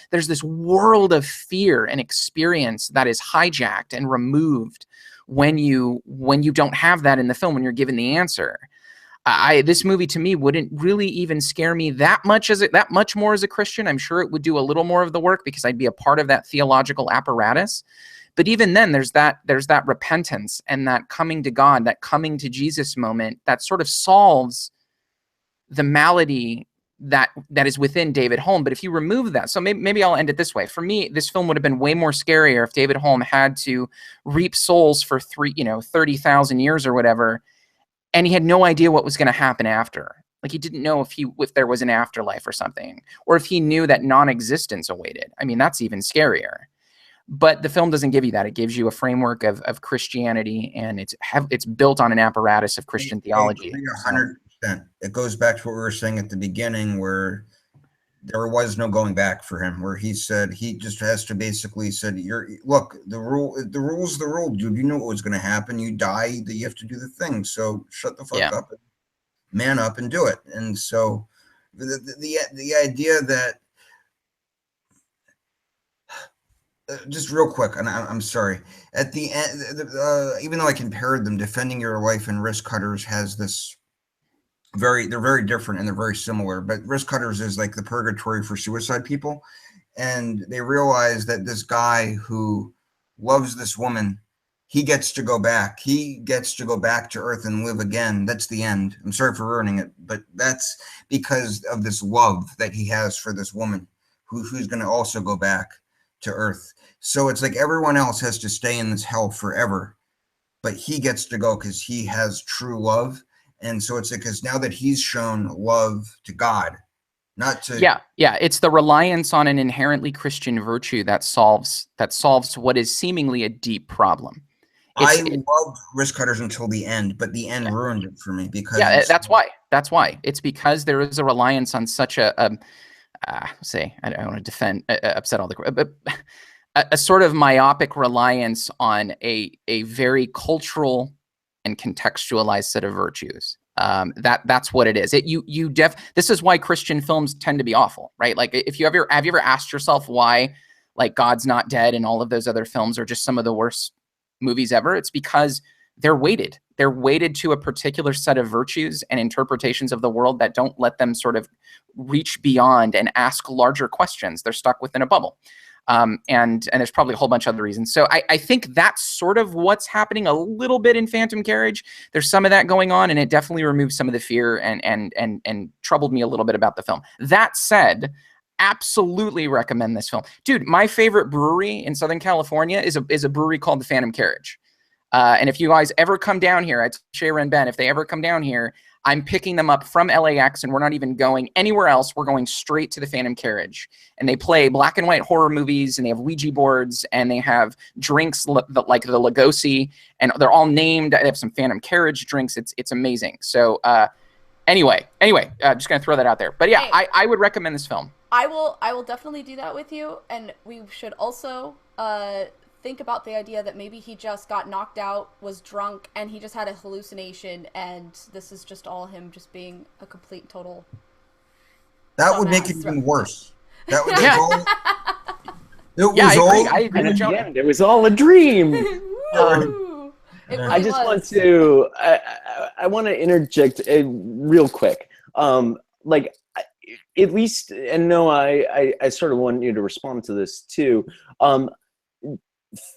There's this world of fear and experience that is hijacked and removed when you don't have that in the film, when you're given the answer. This movie to me wouldn't really even scare me that much more as a Christian. I'm sure it would do a little more of the work because I'd be a part of that theological apparatus. But even then, there's that repentance and that coming to God, that coming to Jesus moment that sort of solves the malady that is within David Holm. But if you remove that, so maybe I'll end it this way. For me, this film would have been way more scarier if David Holm had to reap souls for 30,000 years or whatever, and he had no idea what was going to happen after. Like he didn't know if there was an afterlife or something, or if he knew that non-existence awaited. I mean, that's even scarier. But the film doesn't give you that. It gives you a framework of Christianity, and it's built on an apparatus of Christian theology. 100%. It goes back to what we were saying at the beginning, where there was no going back for him, where he said he just has to basically said, look, the rule's the rule, dude. You know what was going to happen. You die, that you have to do the thing. So shut the fuck up, man up, and do it. And so the idea that just real quick, and I'm sorry, at the end, even though I compared them, Defending Your Life and Risk Cutters has this they're very different and they're very similar, but Risk Cutters is like the purgatory for suicide people. And they realize that this guy who loves this woman, he gets to go back. He gets to go back to Earth and live again. That's the end. I'm sorry for ruining it, but that's because of this love that he has for this woman who's going to also go back to Earth. So it's like everyone else has to stay in this hell forever. but he gets to go because he has true love. And so it's because now that he's shown love to God, not to yeah, it's the reliance on an inherently Christian virtue that solves what is seemingly a deep problem. I loved Risk Cutters until the end, but the end ruined it for me because that's why it's because there is a reliance on such a say I don't want to defend upset all the but a sort of myopic reliance on a very cultural and contextualized set of virtues. That's what it is. This is why Christian films tend to be awful, right? Like if have you ever asked yourself why like God's Not Dead and all of those other films are just some of the worst movies ever? It's because they're weighted to a particular set of virtues and interpretations of the world that don't let them sort of reach beyond and ask larger questions. They're stuck within a bubble. And there's probably a whole bunch of other reasons. So I think that's sort of what's happening a little bit in Phantom Carriage. There's some of that going on, and it definitely removed some of the fear and troubled me a little bit about the film. That said, absolutely recommend this film. Dude, my favorite brewery in Southern California is a brewery called the Phantom Carriage. And if you guys ever come down here, I'd Shayra and Ben, if they ever come down here, I'm picking them up from LAX, and we're not even going anywhere else. We're going straight to the Phantom Carriage. And they play black and white horror movies, and they have Ouija boards, and they have drinks like the Lugosi, and they're all named. They have some Phantom Carriage drinks. It's amazing. So anyway, just going to throw that out there. But yeah, Hey. I would recommend this film. I will definitely do that with you, and we should also think about the idea that maybe he just got knocked out, was drunk, and he just had a hallucination, and this is just all him just being a complete total. that would make it even worse. That would Yeah. I agree And with at Jonah. the end, it was all a dream. Woo! It really I just was. want to I want to interject real quick. Like at least, and no, I sort of want you to respond to this too.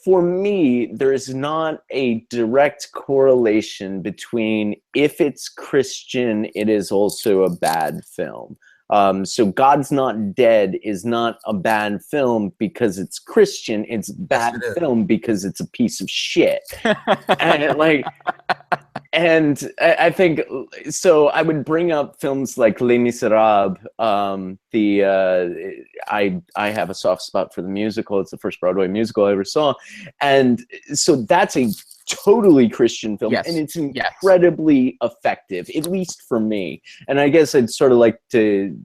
For me, there is not a direct correlation between if it's Christian, it is also a bad film. So God's Not Dead is not a bad film because it's Christian. It's bad film because it's a piece of shit. And I think so. I would bring up films like Les Miserables. I have a soft spot for the musical. It's the first Broadway musical I ever saw, and so that's a totally Christian film, Yes. and it's incredibly effective, at least for me. And I guess I'd sort of like to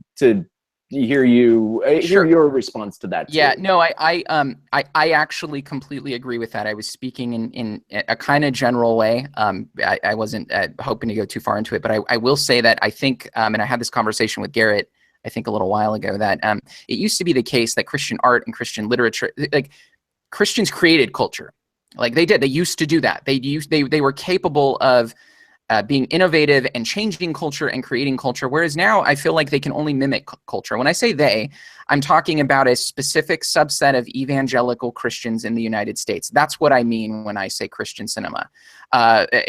hear your response to that too. Yeah, no, I actually completely agree with that. I was speaking in a kind of general way. I wasn't hoping to go too far into it, but I will say that I think, and I had this conversation with Garrett, I think a little while ago, that it used to be the case that Christian art and Christian literature, like Christians created culture. Like they did. They used to do that. They were capable of being innovative and changing culture and creating culture. Whereas now I feel like they can only mimic culture. When I say they, I'm talking about a specific subset of evangelical Christians in the United States. That's what I mean when I say Christian cinema.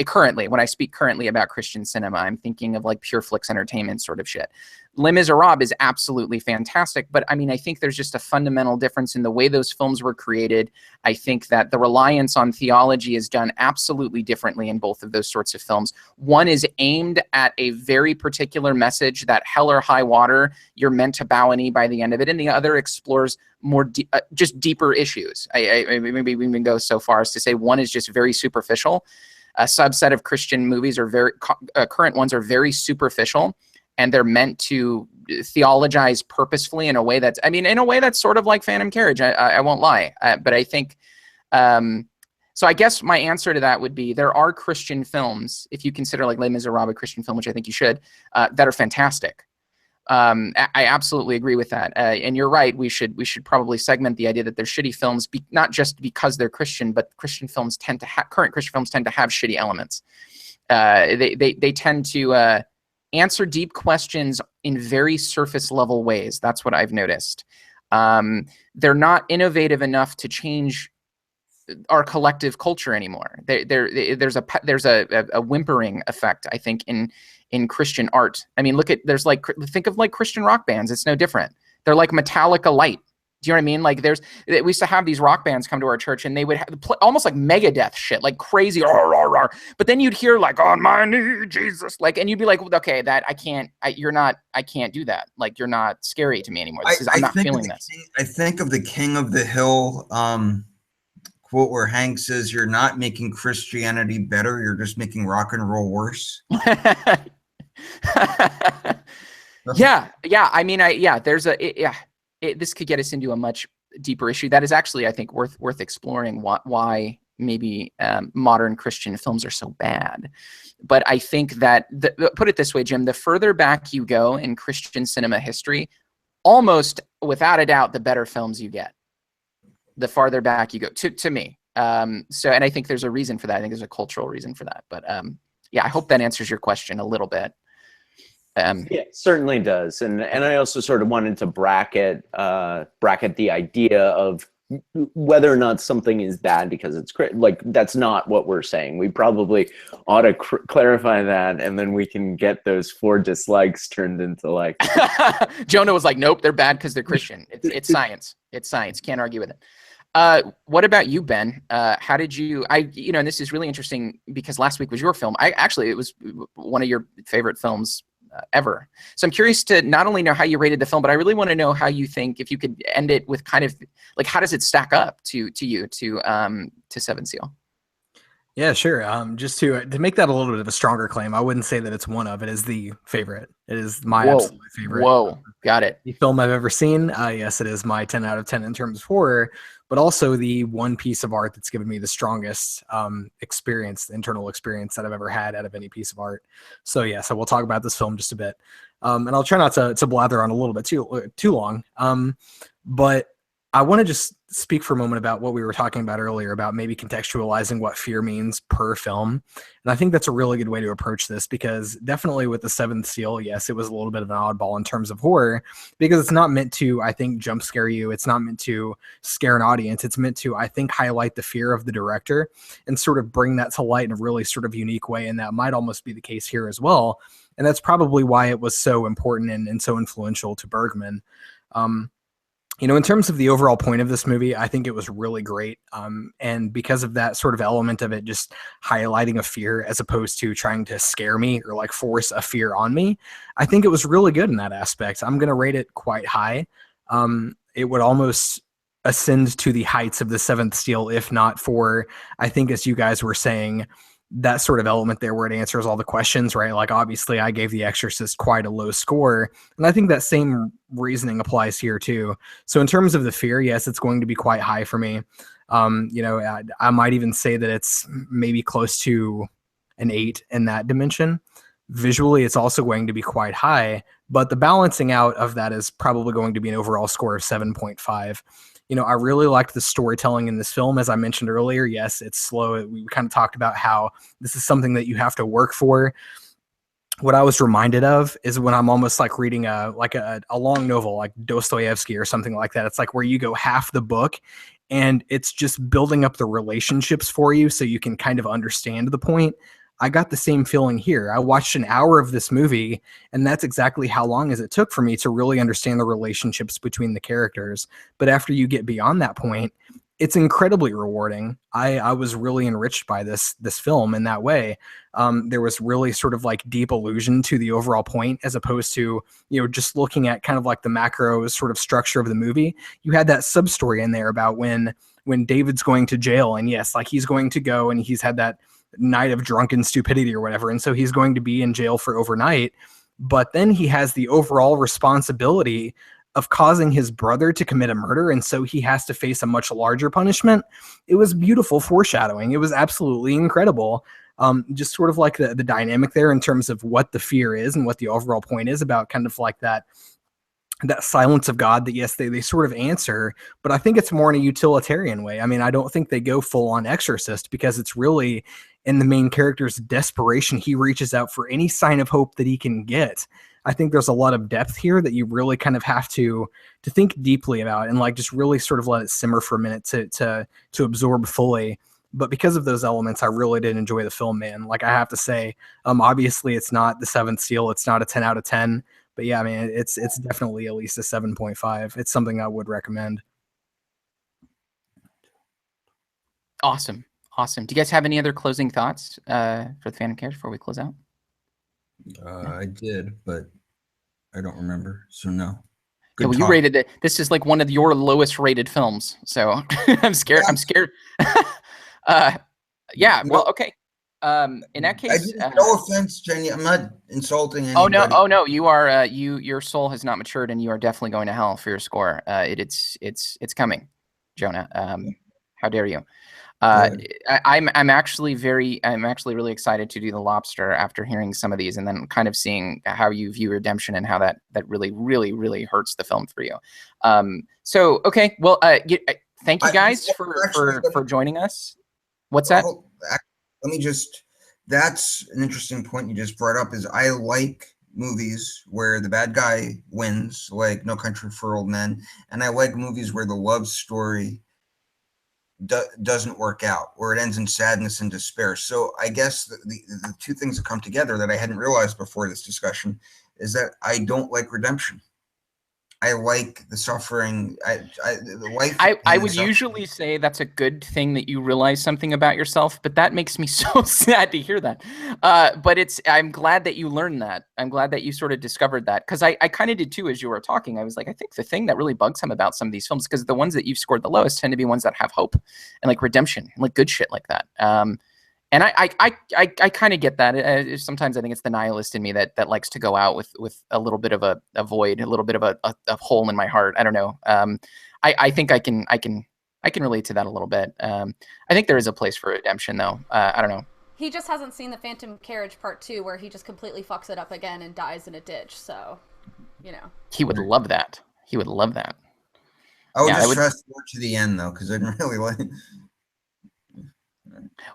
Currently, when I speak currently about Christian cinema, I'm thinking of like Pure Flix Entertainment sort of shit. Les Miserables is absolutely fantastic, but I mean, I think there's just a fundamental difference in the way those films were created. I think that the reliance on theology is done absolutely differently in both of those sorts of films. One is aimed at a very particular message that hell or high water, you're meant to bow a knee by the end of it, and the other explores more just deeper issues. Maybe we even go so far as to say one is just very superficial. A subset of Christian movies are current ones are very superficial, and they're meant to theologize purposefully in a way that's, sort of like Phantom Carriage. I won't lie. But I think, so I guess my answer to that would be there are Christian films, if you consider like Les Miserables a Christian film, which I think you should, that are fantastic. I absolutely agree with that. And you're right. We should probably segment the idea that they're shitty films, not just because they're Christian, but current Christian films tend to have shitty elements. They tend to answer deep questions in very surface level ways. That's what I've noticed. They're not innovative enough to change our collective culture anymore. There's a whimpering effect, I think, in Christian art. I mean, think of like Christian rock bands. It's no different. They're like Metallica light. Do you know what I mean? Like we used to have these rock bands come to our church and they would play almost like Megadeth shit, like crazy. Rah, rah, rah. But then you'd hear like on my knee, Jesus, like, and you'd be like, okay, that I can't do that. Like, you're not scary to me anymore. I'm not feeling this. I think of the King of the Hill quote where Hank says, "You're not making Christianity better. You're just making rock and roll worse." Yeah. I mean, this could get us into a much deeper issue that is actually, I think, worth exploring. Why maybe modern Christian films are so bad. But I think that put it this way, Jim: the further back you go in Christian cinema history, almost without a doubt, the better films you get. The farther back you go, to me. And I think there's a reason for that. I think there's a cultural reason for that. But I hope that answers your question a little bit. Yeah, it certainly does. And I also sort of wanted to bracket the idea of whether or not something is bad because it's like, that's not what we're saying. We probably ought to clarify that, and then we can get those 4 dislikes turned into like. Jonah was like, nope, they're bad because they're Christian. It's science. It's science. Can't argue with it. What about you, Ben? How did you? And this is really interesting because last week was your film. It was one of your favorite films ever. So I'm curious to not only know how you rated the film, but I really want to know how you think, if you could end it with kind of like, how does it stack up to Seven Seal? Yeah, sure. Just to make that a little bit of a stronger claim, I wouldn't say that it's one of. It is the favorite. It is my absolute favorite. Whoa, got it. The film I've ever seen. Yes, it is my 10 out of 10 in terms of horror, but also the one piece of art that's given me the strongest internal experience that I've ever had out of any piece of art. So we'll talk about this film just a bit, and I'll try not to blather on a little bit too long. But I want to just speak for a moment about what we were talking about earlier about maybe contextualizing what fear means per film. And I think that's a really good way to approach this, because definitely with The Seventh Seal, yes, it was a little bit of an oddball in terms of horror, because it's not meant to, I think, jump scare you. It's not meant to scare an audience. It's meant to, I think, highlight the fear of the director and sort of bring that to light in a really sort of unique way. And that might almost be the case here as well. And that's probably why it was so important and so influential to Bergman. In terms of the overall point of this movie, I think it was really great. And because of that sort of element of it just highlighting a fear as opposed to trying to scare me or like force a fear on me, I think it was really good in that aspect. I'm going to rate it quite high. It would almost ascend to the heights of The Seventh Seal, if not for, I think, as you guys were saying, that sort of element there where it answers all the questions, right? Like, obviously I gave The Exorcist quite a low score, and I think that same reasoning applies here too. So in terms of the fear, yes, it's going to be quite high for me. I might even say that it's maybe close to an 8 in that dimension. Visually, it's also going to be quite high, but the balancing out of that is probably going to be an overall score of 7.5. I really liked the storytelling in this film. As I mentioned earlier, yes, it's slow. We kind of talked about how this is something that you have to work for. What I was reminded of is when I'm almost like reading a long novel like Dostoevsky or something like that. It's like where you go half the book and it's just building up the relationships for you so you can kind of understand the point. I got the same feeling here. I watched an hour of this movie, and that's exactly how long as it took for me to really understand the relationships between the characters. But after you get beyond that point, it's incredibly rewarding. I was really enriched by this film in that way. There was really sort of like deep allusion to the overall point, as opposed to, just looking at kind of like the macro sort of structure of the movie. You had that sub story in there about when David's going to jail, and yes, like he's going to go and he's had that night of drunken stupidity or whatever, and so he's going to be in jail for overnight, but then he has the overall responsibility of causing his brother to commit a murder, and so he has to face a much larger punishment. It was beautiful foreshadowing. It was absolutely incredible. Just sort of like the dynamic there in terms of what the fear is and what the overall point is about, kind of like that silence of God that, yes, they sort of answer, but I think it's more in a utilitarian way. I mean, I don't think they go full on Exorcist, because it's really in the main character's desperation. He reaches out for any sign of hope that he can get. I think there's a lot of depth here that you really kind of have to think deeply about and like just really sort of let it simmer for a minute to absorb fully. But because of those elements, I really did enjoy the film, man. Like, I have to say, obviously it's not The Seventh Seal. It's not a 10 out of 10. But yeah, I mean, it's definitely at least a 7.5. It's something I would recommend. Awesome. Awesome. Do you guys have any other closing thoughts for the Phantom Carriage before we close out? I did, but I don't remember. So no. Yeah, Good well, you talk. rated it. This is like one of your lowest rated films, so I'm scared. I'm scared. Yeah. Well, okay. In that case, no offense, Jenny. I'm not insulting oh anybody. no, oh no, you are. Your soul has not matured, and you are definitely going to hell for your score. It's coming, Jonah. How dare you? I'm actually really excited to do The Lobster after hearing some of these, and then kind of seeing how you view redemption and how that really hurts the film for you. So okay, well, thank you guys for joining us. What's that? Let me just. That's an interesting point you just brought up. Is I like movies where the bad guy wins, like No Country for Old Men, and I like movies where the love story doesn't work out, where it ends in sadness and despair. So I guess the two things that come together that I hadn't realized before this discussion is that I don't like redemption. I like the suffering. The life. I would usually say that's a good thing that you realize something about yourself, but that makes me so sad to hear that. But I'm glad that you learned that. I'm glad that you sort of discovered that, because I kind of did too as you were talking. I was like, I think the thing that really bugs him about some of these films, because the ones that you've scored the lowest tend to be ones that have hope and like redemption and like good shit like that. And I kind of get that. Sometimes I think it's the nihilist in me that likes to go out with a little bit of a void, a little bit of a hole in my heart. I don't know. I think I can relate to that a little bit. I think there is a place for redemption, though. I don't know. He just hasn't seen the Phantom Carriage Part 2, where he just completely fucks it up again and dies in a ditch. So, you know. He would love that. He would love that. I would just fast forward to the end, though, because I didn't really like.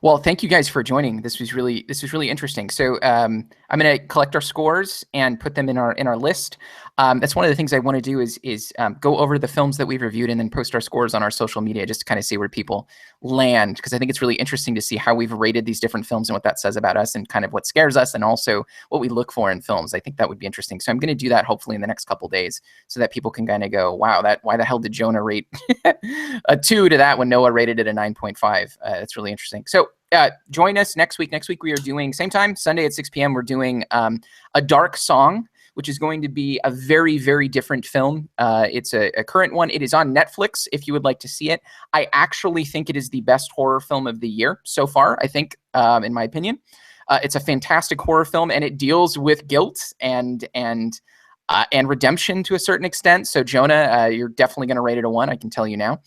Well, thank you guys for joining. This was really interesting. So I'm going to collect our scores and put them in our list. That's one of the things I want to do is go over the films that we've reviewed and then post our scores on our social media, just to kind of see where people land, because I think it's really interesting to see how we've rated these different films and what that says about us and kind of what scares us and also what we look for in films. I think that would be interesting. So I'm going to do that hopefully in the next couple of days, so that people can kind of go, wow, why the hell did Jonah rate a 2 to that when Noah rated it a 9.5? It's really interesting. So join us next week. Next week we are doing, same time, Sunday at 6 p.m. We're doing A Dark Song, which is going to be a very, very different film. It's a current one. It is on Netflix if you would like to see it. I actually think it is the best horror film of the year so far, I think, in my opinion. It's a fantastic horror film, and it deals with guilt and redemption to a certain extent. So Jonah, you're definitely going to rate it a 1, I can tell you now.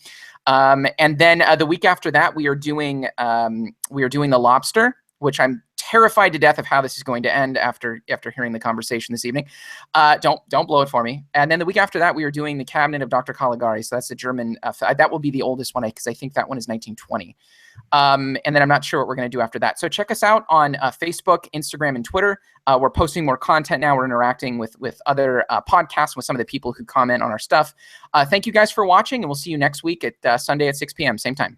And then the week after that, we are doing The Lobster, which I'm terrified to death of how this is going to end after hearing the conversation this evening. Don't blow it for me. And then the week after that, we are doing The Cabinet of Dr. Caligari. So that's the German. That will be the oldest one, because I think that one is 1920. And then I'm not sure what we're going to do after that. So check us out on Facebook, Instagram, and Twitter. We're posting more content now. We're interacting with other podcasts, with some of the people who comment on our stuff. Thank you guys for watching, and we'll see you next week at Sunday at 6 p.m. same time.